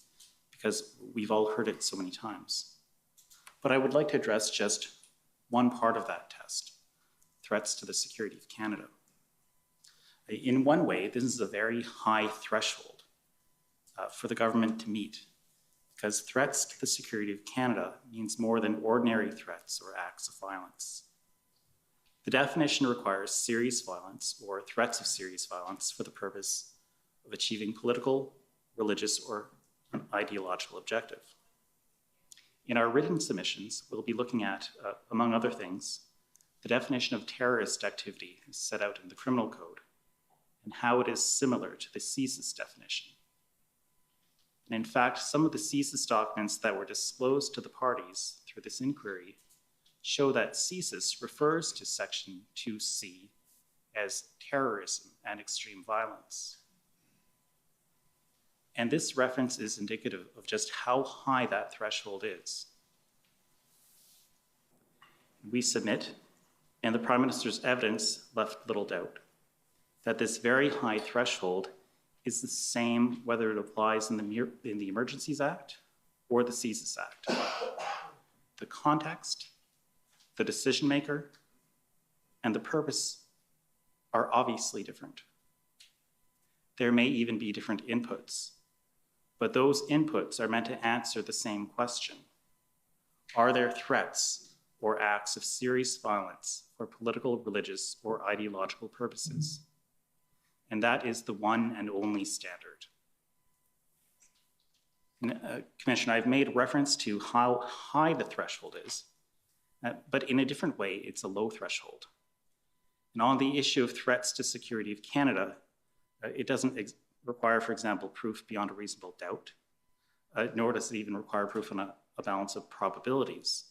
Speaker 10: because we've all heard it so many times. But I would like to address just one part of that test: threats to the security of Canada. In one way, this is a very high threshold for the government to meet, because threats to the security of Canada means more than ordinary threats or acts of violence. The definition requires serious violence or threats of serious violence for the purpose of achieving political, religious, or an ideological objective. In our written submissions, we'll be looking at, among other things, the definition of terrorist activity is set out in the Criminal Code and how it is similar to the CSIS definition. And in fact, some of the CSIS documents that were disclosed to the parties through this inquiry show that CSIS refers to Section 2C as terrorism and extreme violence. And this reference is indicative of just how high that threshold is. We submit, and the Prime Minister's evidence left little doubt, that this very high threshold is the same whether it applies in the Emergencies Act or the CSIS Act. The context, the decision maker, and the purpose are obviously different. There may even be different inputs, but those inputs are meant to answer the same question. Are there threats or acts of serious violence for political, religious, or ideological purposes? And that is the one and only standard. Commissioner, I've made reference to how high the threshold is, but in a different way, it's a low threshold. And on the issue of threats to security of Canada, it doesn't require, for example, proof beyond a reasonable doubt, nor does it even require proof on a balance of probabilities.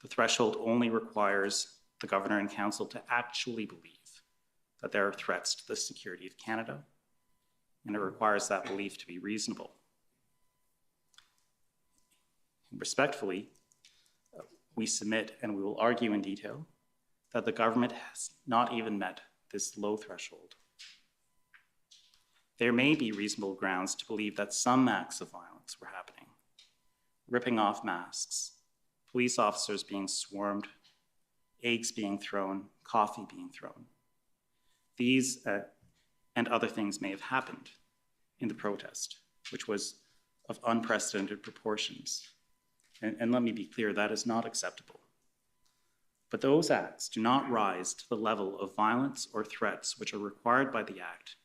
Speaker 10: The threshold only requires the Governor and Council to actually believe that there are threats to the security of Canada, and it requires that belief to be reasonable. And respectfully, we submit, and we will argue in detail, that the government has not even met this low threshold. There may be reasonable grounds to believe that some acts of violence were happening. Ripping off masks, police officers being swarmed, eggs being thrown, coffee being thrown. These and other things may have happened in the protest, which was of unprecedented proportions. And let me be clear, that is not acceptable. But those acts do not rise to the level of violence or threats which are required by the Act.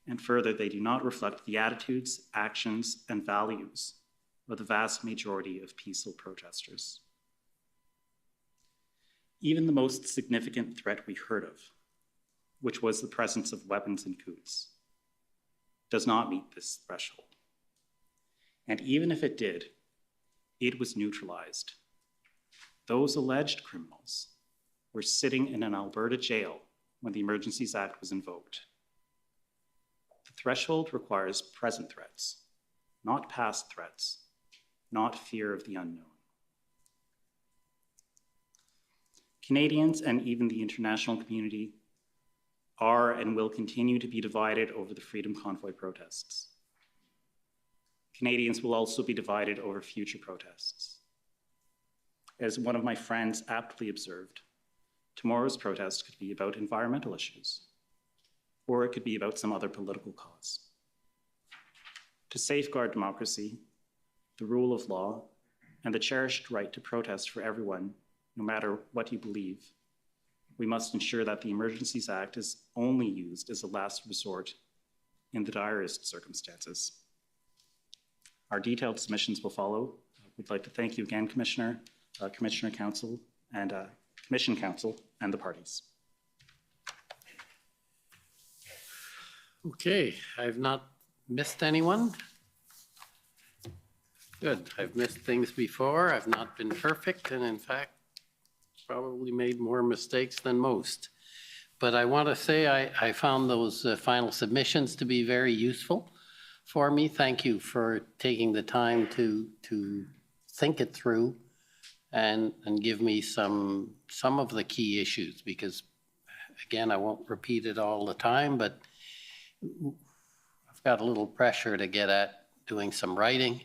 Speaker 10: And further, they do not reflect the attitudes, actions, and values of the vast majority of peaceful protesters. Even the most significant threat we heard of, which was the presence of weapons in Coutts, does not meet this threshold. And even if it did, it was neutralized. Those alleged criminals were sitting in an Alberta jail when the Emergencies Act was invoked. The threshold requires present threats, not past threats, not fear of the unknown. Canadians and even the international community are and will continue to be divided over the Freedom Convoy protests. Canadians will also be divided over future protests. As one of my friends aptly observed, tomorrow's protest could be about environmental issues, or it could be about some other political cause. To safeguard democracy, the rule of law, and the cherished right to protest for everyone, no matter what you believe, we must ensure that the Emergencies Act is only used as a last resort in the direst circumstances. Our detailed submissions will follow. We'd like to thank you again, Commissioner, Commissioner Council, and Commission Council, and the parties.
Speaker 3: Okay, I've not missed anyone. Good, I've missed things before. I've not been perfect, and in fact, probably made more mistakes than most. But I want to say I found those final submissions to be very useful for me. Thank you for taking the time to think it through and give me some of the key issues, because again, I won't repeat it all the time, but I've got a little pressure to get at doing some writing.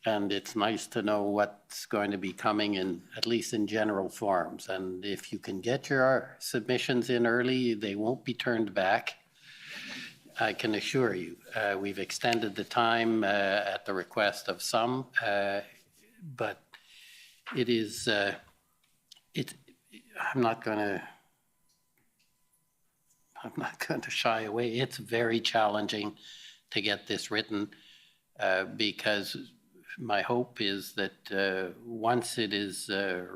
Speaker 3: And it's nice to know what's going to be coming in, at least in general forms. And if you can get your submissions in early, they won't be turned back. I can assure you, we've extended the time at the request of some, but it is, I'm not going to shy away. It's very challenging to get this written because my hope is that once it is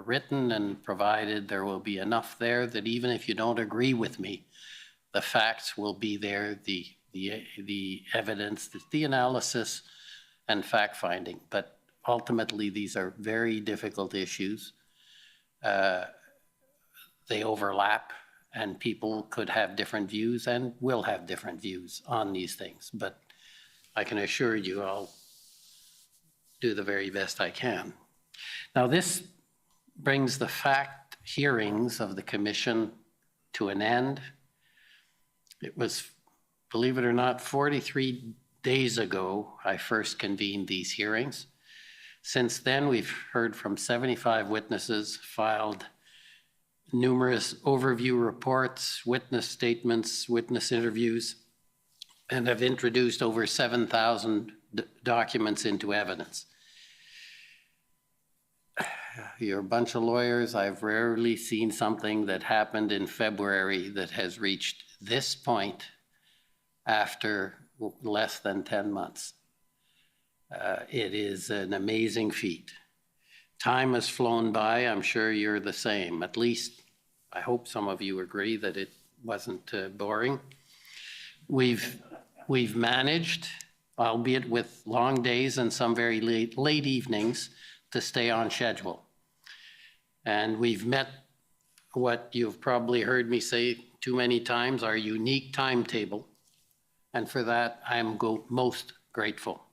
Speaker 3: written and provided, there will be enough there that even if you don't agree with me, the facts will be there, the evidence, the analysis and fact-finding. But ultimately, these are very difficult issues. They overlap, and people could have different views and will have different views on these things. But I can assure you I'll do the very best I can. Now, this brings the fact hearings of the Commission to an end. It was, believe it or not, 43 days ago I first convened these hearings. Since then, we've heard from 75 witnesses, filed numerous overview reports, witness statements, witness interviews, and have introduced over 7,000 documents into evidence. You're a bunch of lawyers. I've rarely seen something that happened in February that has reached this point after less than 10 months. It is an amazing feat. Time has flown by. I'm sure you're the same. At least I hope some of you agree that it wasn't boring. We've managed, albeit with long days and some very late evenings, to stay on schedule. And we've met what you've probably heard me say too many times, our unique timetable. And for that, I'm most grateful.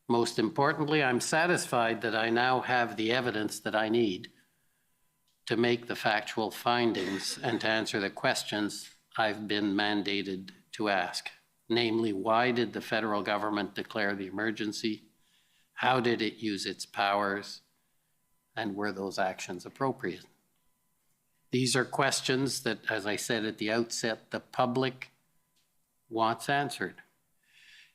Speaker 3: Most importantly, I'm satisfied that I now have the evidence that I need to make the factual findings and to answer the questions I've been mandated to ask. Namely, why did the federal government declare the emergency? How did it use its powers? And were those actions appropriate? These are questions that, as I said at the outset, the public wants answered.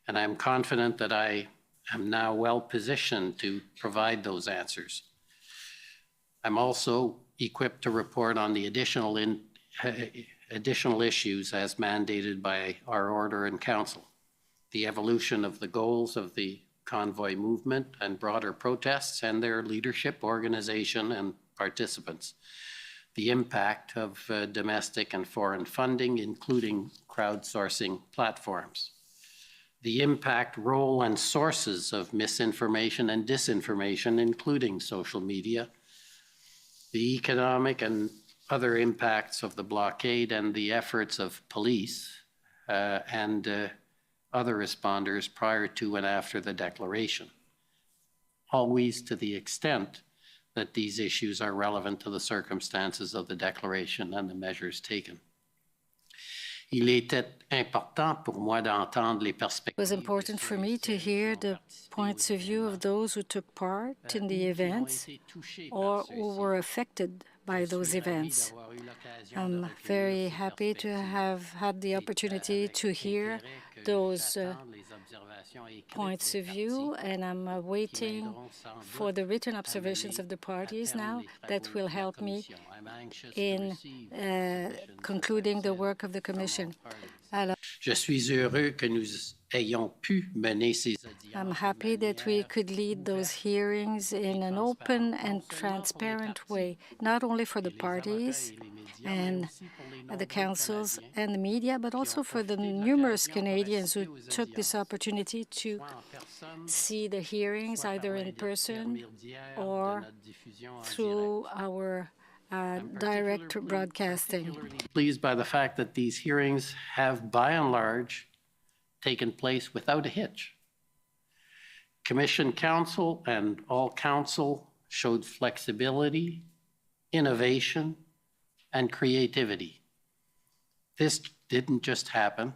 Speaker 3: And I'm confident that I am now well positioned to provide those answers. I'm also equipped to report on the additional issues as mandated by our order in council. The evolution of the goals of the convoy movement and broader protests and their leadership, organization, and participants. The impact of domestic and foreign funding, including crowdsourcing platforms. The impact, role, and sources of misinformation and disinformation, including social media. The economic and other impacts of the blockade and the efforts of police and other responders prior to and after the declaration, always to the extent that these issues are relevant to the circumstances of the declaration and the measures taken. It
Speaker 11: was important for me to hear the points of view of those who took part in the events or who were affected by those events. I'm very happy to have had the opportunity to hear those points of view, and I'm waiting for the written observations of the parties now that will help me in concluding the work of the Commission. I'm happy that we could lead those hearings in an open and transparent way, not only for the parties and the councils and the media, but also for the numerous Canadians who took this opportunity to see the hearings either in person or through our direct broadcasting.
Speaker 3: Pleased by the fact that these hearings have, by and large, taken place without a hitch. Commission council and all council showed flexibility, innovation, and creativity. This didn't just happen.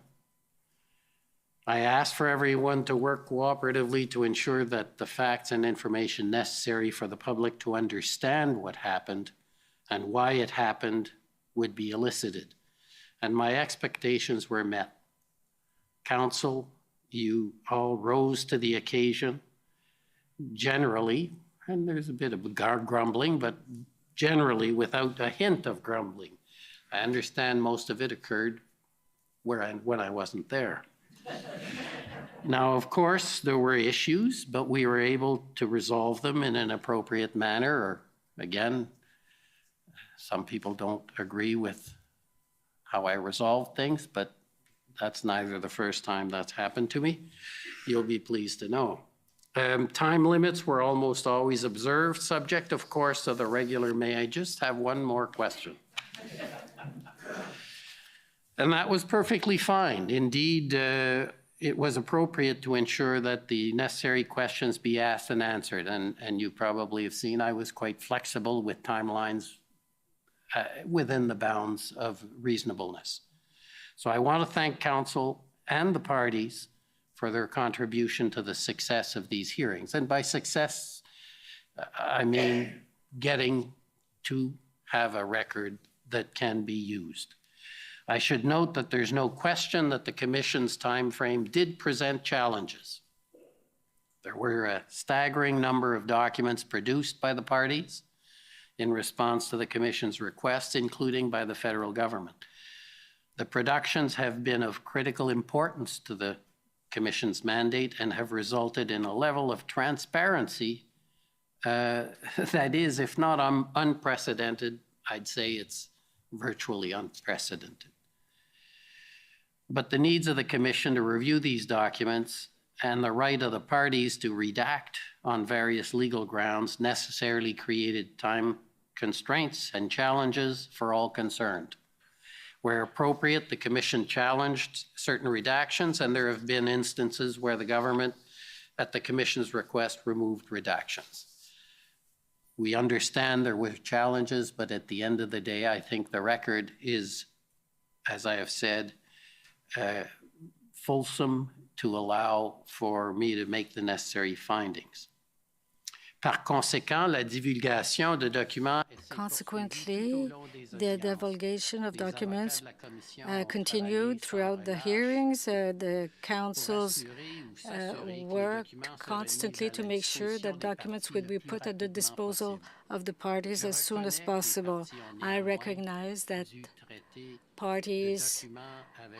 Speaker 3: I asked for everyone to work cooperatively to ensure that the facts and information necessary for the public to understand what happened and why it happened would be elicited. And my expectations were met. Council, you all rose to the occasion generally, and there's a bit of grumbling, but generally without a hint of grumbling. I understand most of it occurred when I wasn't there. Now, of course, there were issues, but we were able to resolve them in an appropriate manner. Or again, some people don't agree with how I resolve things, but that's neither the first time that's happened to me. You'll be pleased to know. Time limits were almost always observed, subject, of course, to the regular, may I just have one more question? And that was perfectly fine. Indeed, it was appropriate to ensure that the necessary questions be asked and answered. And you probably have seen I was quite flexible with timelines within the bounds of reasonableness. So I want to thank Council and the parties for their contribution to the success of these hearings. And by success, I mean getting to have a record that can be used. I should note that there's no question that the Commission's timeframe did present challenges. There were a staggering number of documents produced by the parties in response to the Commission's requests, including by the federal government. The productions have been of critical importance to the Commission's mandate and have resulted in a level of transparency that is, if not unprecedented, I'd say it's virtually unprecedented. But the needs of the Commission to review these documents and the right of the parties to redact on various legal grounds necessarily created time constraints and challenges for all concerned. Where appropriate, the Commission challenged certain redactions, and there have been instances where the government, at the Commission's request, removed redactions. We understand there were challenges, but at the end of the day, I think the record is, as I have said, fulsome to allow for me to make the necessary findings. Par conséquent, la divulgation de documents.
Speaker 11: Consequently, the divulgation of documents continued throughout the hearings. The councils worked constantly to make sure that documents would be put at the disposal of the parties as soon as possible. I recognize that parties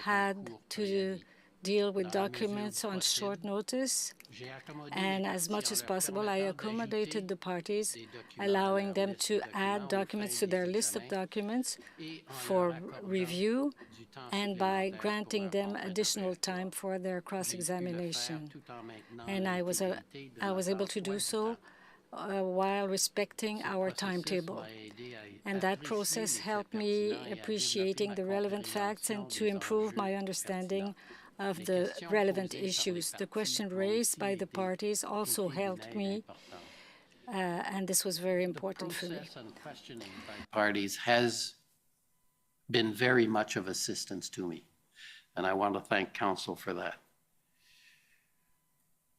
Speaker 11: had to deal with documents on short notice, and as much as possible, I accommodated the parties, allowing them to add documents to their list of documents for review, and by granting them additional time for their cross-examination. And I was able to do so while respecting our timetable. And that process helped me appreciating the relevant facts and to improve my understanding of the relevant issues. The question raised by the parties also helped me, and this was very important for me.
Speaker 3: The process and questioning by parties has been very much of assistance to me, and I want to thank Council for that.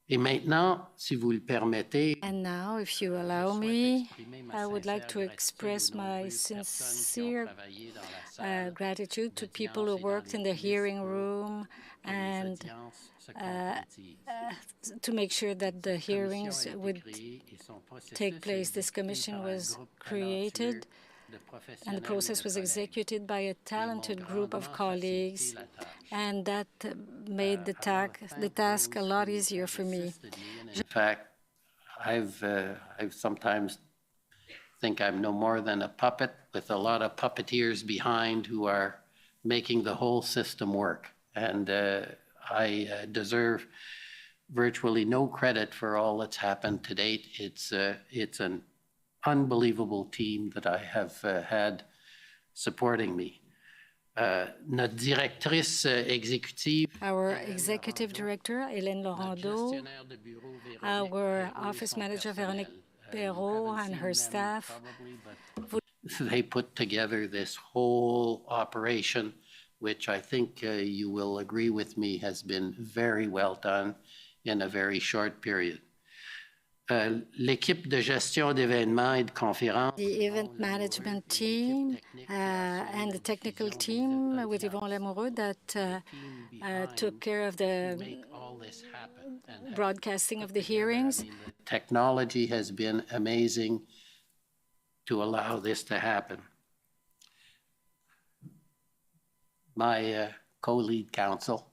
Speaker 3: Et maintenant, si vous le permettez,
Speaker 11: and now, if you allow me, I would like to express my sincere gratitude to people who worked in the hearing room and to make sure that the hearings would take place. This commission was created and the process was executed by a talented group of colleagues, and that made the task a lot easier for me.
Speaker 3: In fact, I've sometimes think I'm no more than a puppet with a lot of puppeteers behind who are making the whole system work. And I deserve virtually no credit for all that's happened to date. It's an unbelievable team that I have had supporting me. Notre directrice exécutive,
Speaker 11: our executive director, Hélène Laurando, our office manager, Véronique Perrault, and her staff.
Speaker 3: They put together this whole operation, which I think you will agree with me has been very well done in a very short period. l'équipe de gestion d'événements et de conférences.
Speaker 11: The event management team and the technical team with Yvon Lamoureux that took care of the broadcasting of the hearings.
Speaker 3: Technology has been amazing to allow this to happen. My co-lead counsel,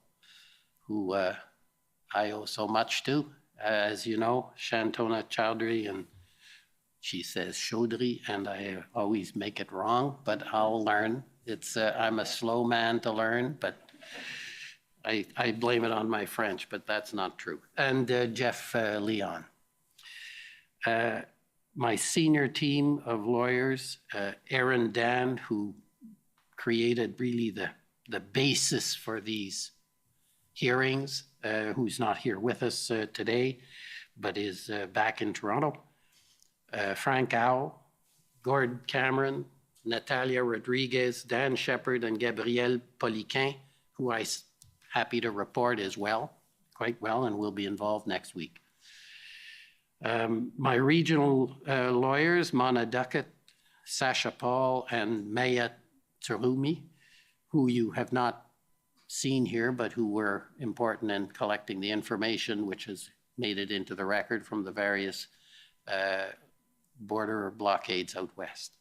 Speaker 3: who I owe so much to, as you know, Shantona Chowdhury, and she says Chaudhry, and I always make it wrong, but I'll learn. I'm a slow man to learn, but I blame it on my French, but that's not true. And Jeff Leon. My senior team of lawyers, Aaron Dan, who created really the basis for these hearings, who's not here with us today, but is back in Toronto. Frank Au, Gord Cameron, Natalia Rodriguez, Dan Shepard, and Gabrielle Poliquin, who I'm happy to report is quite well, and will be involved next week. My regional lawyers, Mana Duckett, Sasha Paul, and Maya Turumi, who you have not seen here, but who were important in collecting the information which has made it into the record from the various border blockades out west.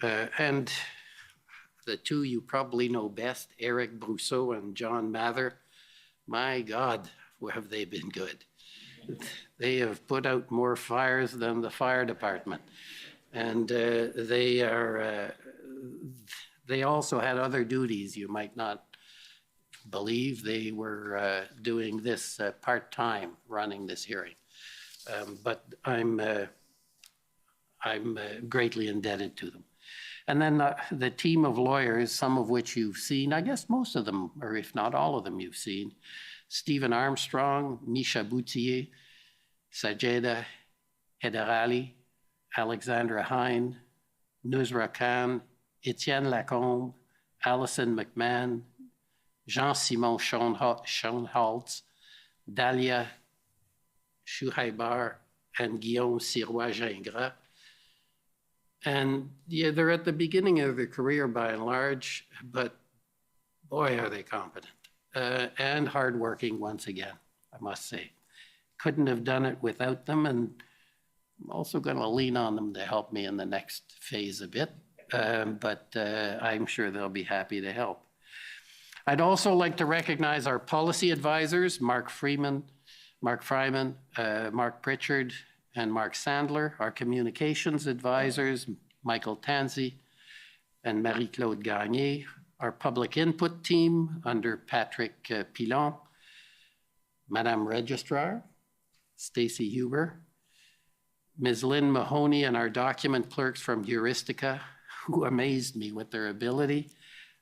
Speaker 3: And the two you probably know best, Eric Brousseau and John Mather, my God, have they been good. They have put out more fires than the fire department. And they also had other duties you might not believe. They were doing this part-time, running this hearing. But I'm greatly indebted to them. And then the team of lawyers, some of which you've seen, I guess most of them, or if not all of them you've seen, Stephen Armstrong, Misha Boutier, Sajeda Hedarali, Alexandra Hine, Nusra Khan, Etienne Lacombe, Alison McMahon, Jean-Simon Schoenholtz, Dalia Shuhaibar, and Guillaume Sirois-Gingras. And yeah, they're at the beginning of their career by and large, but boy, are they competent and hardworking once again, I must say. Couldn't have done it without them, and I'm also going to lean on them to help me in the next phase a bit, but I'm sure they'll be happy to help. I'd also like to recognize our policy advisors, Mark Fryman, Mark Pritchard, and Mark Sandler, our communications advisors, Michael Tanzi and Marie-Claude Gagné, our public input team under Patrick Pilon, Madame Registrar, Stacy Huber, Ms. Lynn Mahoney, and our document clerks from Juristica, who amazed me with their ability.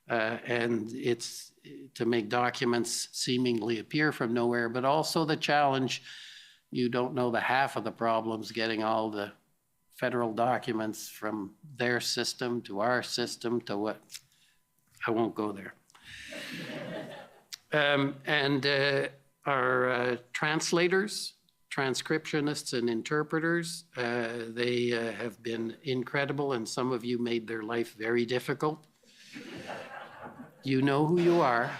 Speaker 3: And it's to make documents seemingly appear from nowhere, but also the challenge. You don't know the half of the problems getting all the federal documents from their system to our system to what, I won't go there. Our translators, transcriptionists, and interpreters, they have been incredible, and some of you made their life very difficult. You know who you are.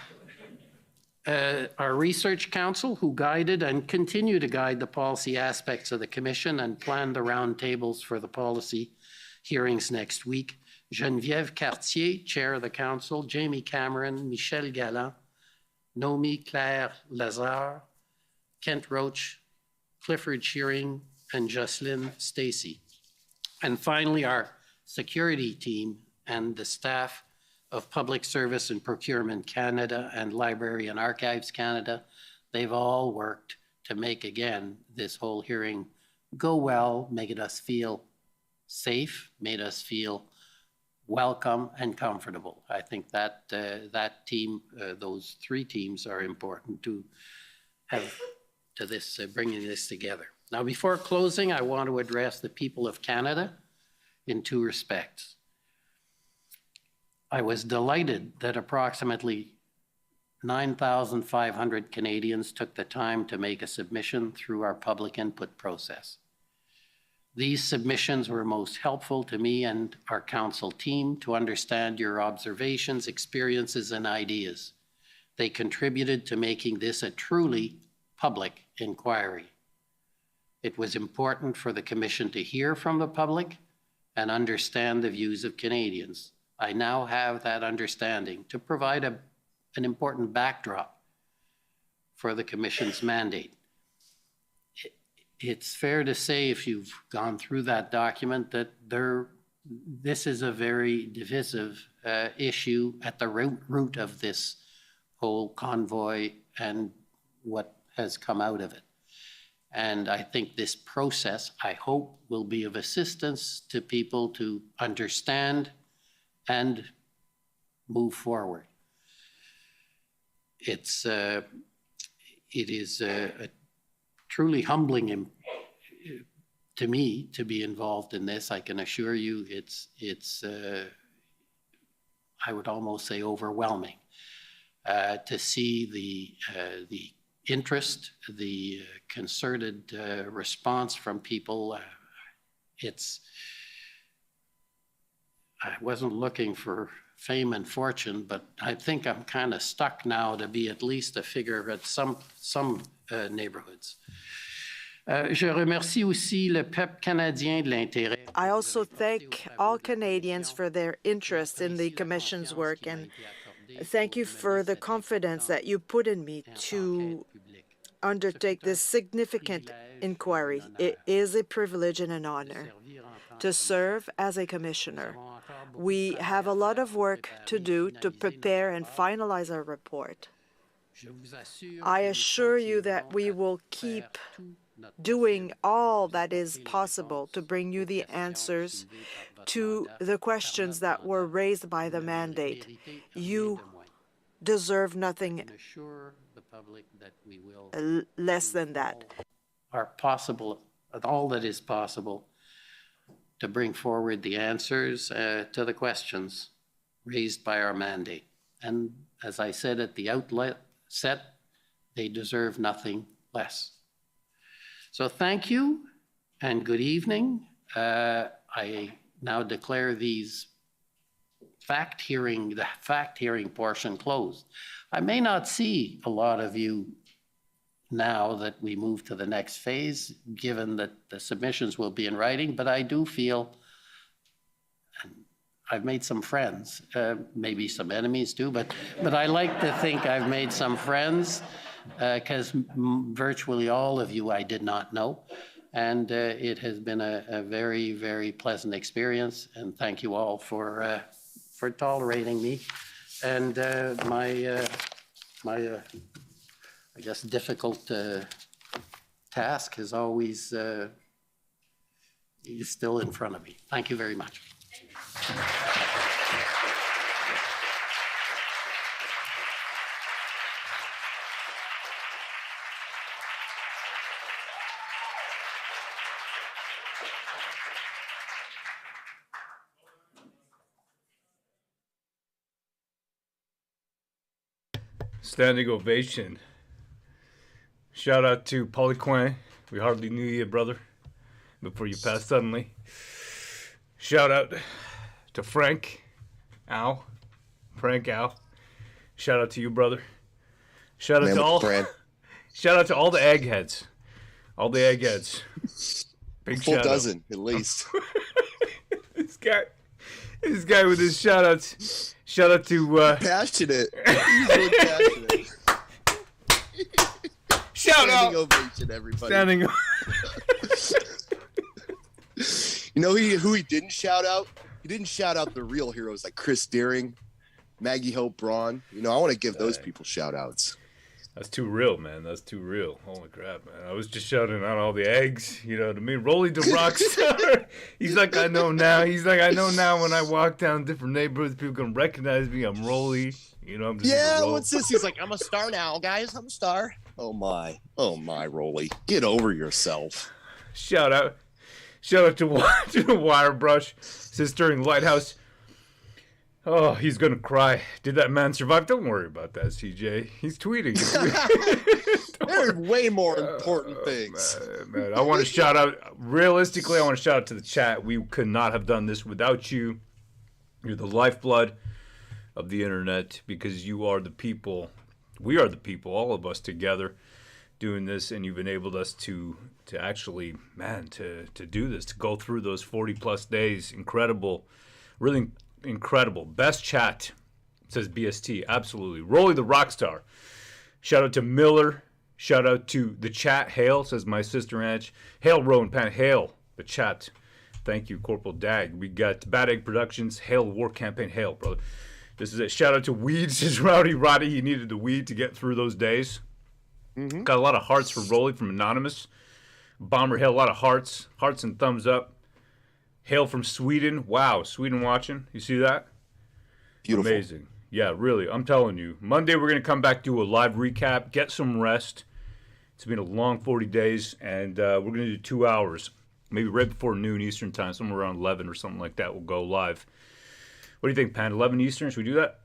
Speaker 3: Our research council, who guided and continue to guide the policy aspects of the commission and planned the roundtables for the policy hearings next week. Geneviève Cartier, chair of the council, Jamie Cameron, Michel Galland, Nomi Claire Lazare, Kent Roach, Clifford Shearing, and Jocelyn Stacy. And finally, our security team and the staff of Public Service and Procurement Canada and Library and Archives Canada. They've all worked to make, again, this whole hearing go well, making us feel safe, made us feel welcome and comfortable. I think that that team, those three teams are important to have to this, bringing this together. Now, before closing, I want to address the people of Canada in two respects. I was delighted that approximately 9,500 Canadians took the time to make a submission through our public input process. These submissions were most helpful to me and our council team to understand your observations, experiences, and ideas. They contributed to making this a truly public inquiry. It was important for the Commission to hear from the public and understand the views of Canadians. I now have that understanding to provide an important backdrop for the Commission's mandate. It's fair to say, if you've gone through that document, that this is a very divisive issue at the root of this whole convoy and what has come out of it. And I think this process, I hope, will be of assistance to people to understand and move forward. It is a truly humbling to me to be involved in this. I can assure you it's I would almost say overwhelming to see the interest, the concerted response from people. I wasn't looking for fame and fortune, but I think I'm kind of stuck now to be at least a figure at some neighborhoods. Je remercie aussi le peuple canadien de l'intérêt.
Speaker 12: I also thank all Canadians for their interest in the Commission's work, and thank you for the confidence that you put in me to undertake this significant inquiry. It is a privilege and an honor to serve as a commissioner. We have a lot of work to do to prepare and finalize our report. I assure you that we will keep doing all that is possible to bring you the answers to the questions that were raised by the mandate. You deserve nothing less than that.
Speaker 3: All that is possible to bring forward the answers to the questions raised by our mandate. And as I said at the outset, they deserve nothing less. So thank you and good evening. I now declare these the fact hearing portion closed. I may not see a lot of you now that we move to the next phase, given that the submissions will be in writing, but I do feel I've made some friends, maybe some enemies too, but I like to think I've made some friends because virtually all of you I did not know. And it has been a very, very pleasant experience. And thank you all for tolerating me. And my I guess, difficult task is always is still in front of me. Thank you very much.
Speaker 13: Standing ovation. Shout out to Polycoin. We hardly knew you, brother, before you passed suddenly. Shout out to Frank Al. Shout out to you, brother. Shout out to all. Shout out to all the eggheads. All the eggheads. Big
Speaker 14: full
Speaker 13: shout
Speaker 14: dozen
Speaker 13: out.
Speaker 14: At least.
Speaker 13: This guy with his shout outs. Shout out to
Speaker 14: passionate. He's really passionate.
Speaker 13: Shout out.
Speaker 14: Standing ovation, everybody.
Speaker 13: Standing.
Speaker 14: You know who he didn't shout out? He didn't shout out the real heroes like Chris Deering, Maggie Hope Braun. You know, I want to give those people shout outs.
Speaker 13: That's too real, man. That's too real. Holy crap, man. I was just shouting out all the eggs, you know what I mean? Rolly the Rockstar. He's like, I know now. He's like, I know now when I walk down different neighborhoods, people can recognize me. I'm Rolly. You know, I'm just
Speaker 14: what's this? He's like, I'm a star now, guys. I'm a star. Oh, my, Rolly. Get over yourself.
Speaker 13: Shout out to the Wire Brush. Says during Lighthouse. Oh, he's gonna cry. Did that man survive? Don't worry about that, CJ. He's tweeting.
Speaker 14: There are way more important things.
Speaker 13: Man, I want to shout out. Realistically, I want to shout out to the chat. We could not have done this without you. You're the lifeblood of the internet because you are the people. We are the people, all of us together, doing this, and you've enabled us to actually, man, to do this, to go through those 40 plus days. Incredible, really incredible. Best chat, says BST. Absolutely. Rolly the Rockstar. Shout out to Miller. Shout out to the chat. Hail, says my sister Ange. Hail, Rowan Pan. Hail, the chat. Thank you, Corporal Dag. We got Bad Egg Productions. Hail, War Campaign. Hail, brother. This is it. Shout out to Weed, says Rowdy Roddy. He needed the weed to get through those days. Mm-hmm. Got a lot of hearts for Rolly from Anonymous. Bomber Hail, a lot of hearts. Hearts and thumbs up. Hail from Sweden. Wow, Sweden watching. You see that?
Speaker 14: Beautiful.
Speaker 13: Amazing. Yeah, really. I'm telling you. Monday, we're going to come back, do a live recap, get some rest. It's been a long 40 days, and we're going to do 2 hours. Maybe right before noon Eastern time, somewhere around 11 or something like that. We'll go live. What do you think, Pan? 11 Eastern? Should we do that?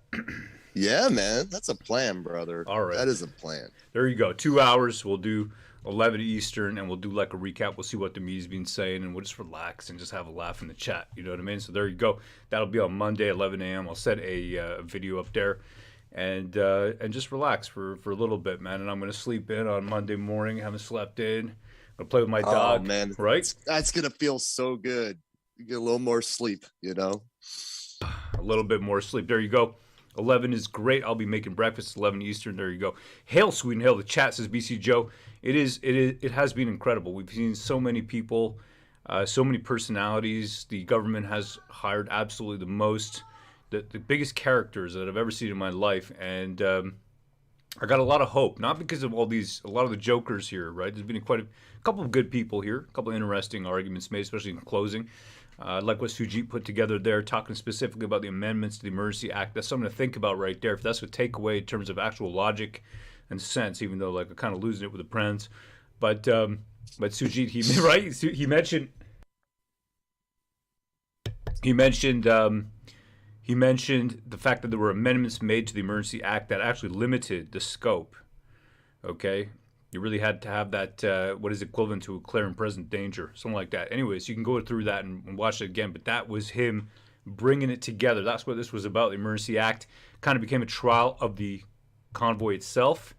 Speaker 14: Yeah, man. That's a plan, brother.
Speaker 13: All right.
Speaker 14: That is a plan.
Speaker 13: There you go. 2 hours. We'll do 11 Eastern, and we'll do like a recap. We'll see what the media's been saying, and we'll just relax and just have a laugh in the chat. You know what I mean? So there you go. That'll be on Monday, 11 a.m. I'll set a video up there, and just relax for a little bit, man. And I'm going to sleep in on Monday morning. Haven't slept in. I'm going to play with my dog.
Speaker 14: Oh, man.
Speaker 13: Right?
Speaker 14: That's going to feel so good. You get a little more sleep, you know?
Speaker 13: A little bit more sleep. There you go. 11 is great. I'll be making breakfast 11 Eastern. There you go. Hail, Sweden. Hail. The chat says BC Joe. It has been incredible. We've seen so many people, so many personalities. The government has hired absolutely the most, the biggest characters that I've ever seen in my life. And I got a lot of hope, not because of a lot of the jokers here, right? There's been quite a couple of good people here, a couple of interesting arguments made, especially in closing. Like what Sujit put together there, talking specifically about the amendments to the Emergency Act. That's something to think about right there. If that's a takeaway in terms of actual logic and sense, even though like we're kind of losing it with the Prens. But Sujit, he mentioned the fact that there were amendments made to the Emergency Act that actually limited the scope. Okay. You really had to have that, what is equivalent to a clear and present danger, something like that. Anyways, you can go through that and watch it again, but that was him bringing it together. That's what this was about. The Emergency Act kind of became a trial of the convoy itself.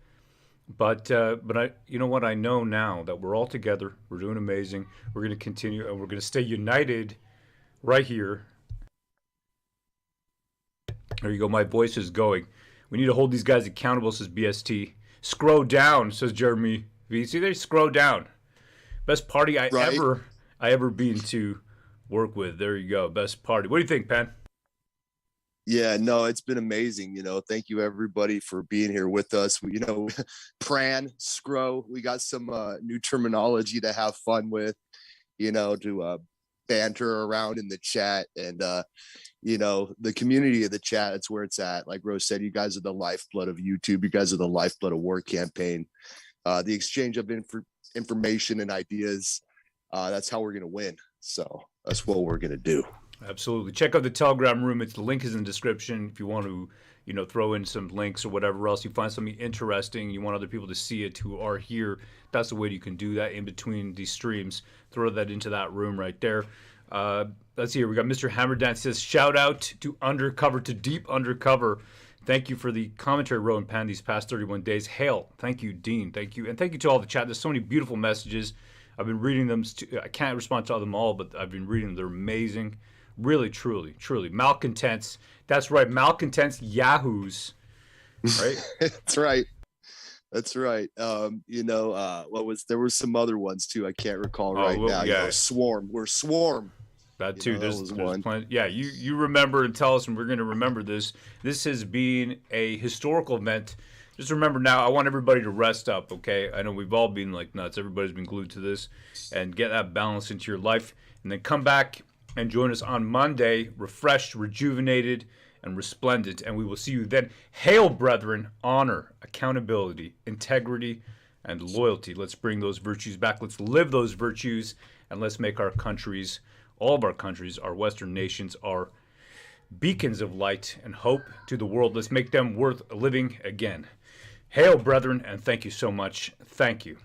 Speaker 13: But you know what? I know now that we're all together. We're doing amazing. We're going to continue, and we're going to stay united right here. There you go. My voice is going. We need to hold these guys accountable, says BST. Scroll down, says Jeremy V. See, they scroll down. Best party I ever been to work with. There you go. Best party. What do you think, Pan?
Speaker 14: Yeah, no, it's been amazing. You know, thank you everybody for being here with us. Pran, scro. We got some new terminology to have fun with. To banter around in the chat, and the community of the chat. It's where it's at. Like Rose said, you guys are the lifeblood of YouTube. You guys are the lifeblood of War Campaign. The exchange of information and ideas. That's how we're gonna win. So that's what we're gonna do.
Speaker 13: Absolutely. Check out the Telegram room. The link is in the description if you want to, throw in some links or whatever else. You find something interesting, you want other people to see it who are here. That's the way you can do that in between these streams. Throw that into that room right there. Let's see here. We got Mr. Hammerdance says, shout out to Deep Undercover. Thank you for the commentary, Rowan Pan, these past 31 days. Hail. Thank you, Dean. Thank you. And thank you to all the chat. There's so many beautiful messages. I've been reading them. I can't respond to them all, but I've been reading them. They're amazing. Really, truly, truly. Malcontents. That's right. Malcontents, Yahoos. Right?
Speaker 14: That's right. That's right. There were some other ones too. I can't recall now.
Speaker 13: Yeah.
Speaker 14: Swarm. We're Swarm.
Speaker 13: That too. There's one. Yeah, you remember and tell us, and we're going to remember this. This has been a historical event. Just remember now, I want everybody to rest up, okay? I know we've all been like nuts. Everybody's been glued to this. And get that balance into your life. And then come back and join us on Monday, refreshed, rejuvenated, and resplendent. And we will see you then. Hail, brethren, honor, accountability, integrity, and loyalty. Let's bring those virtues back. Let's live those virtues, and let's make our countries, all of our countries, our Western nations, our beacons of light and hope to the world. Let's make them worth living again. Hail, brethren, and thank you so much. Thank you.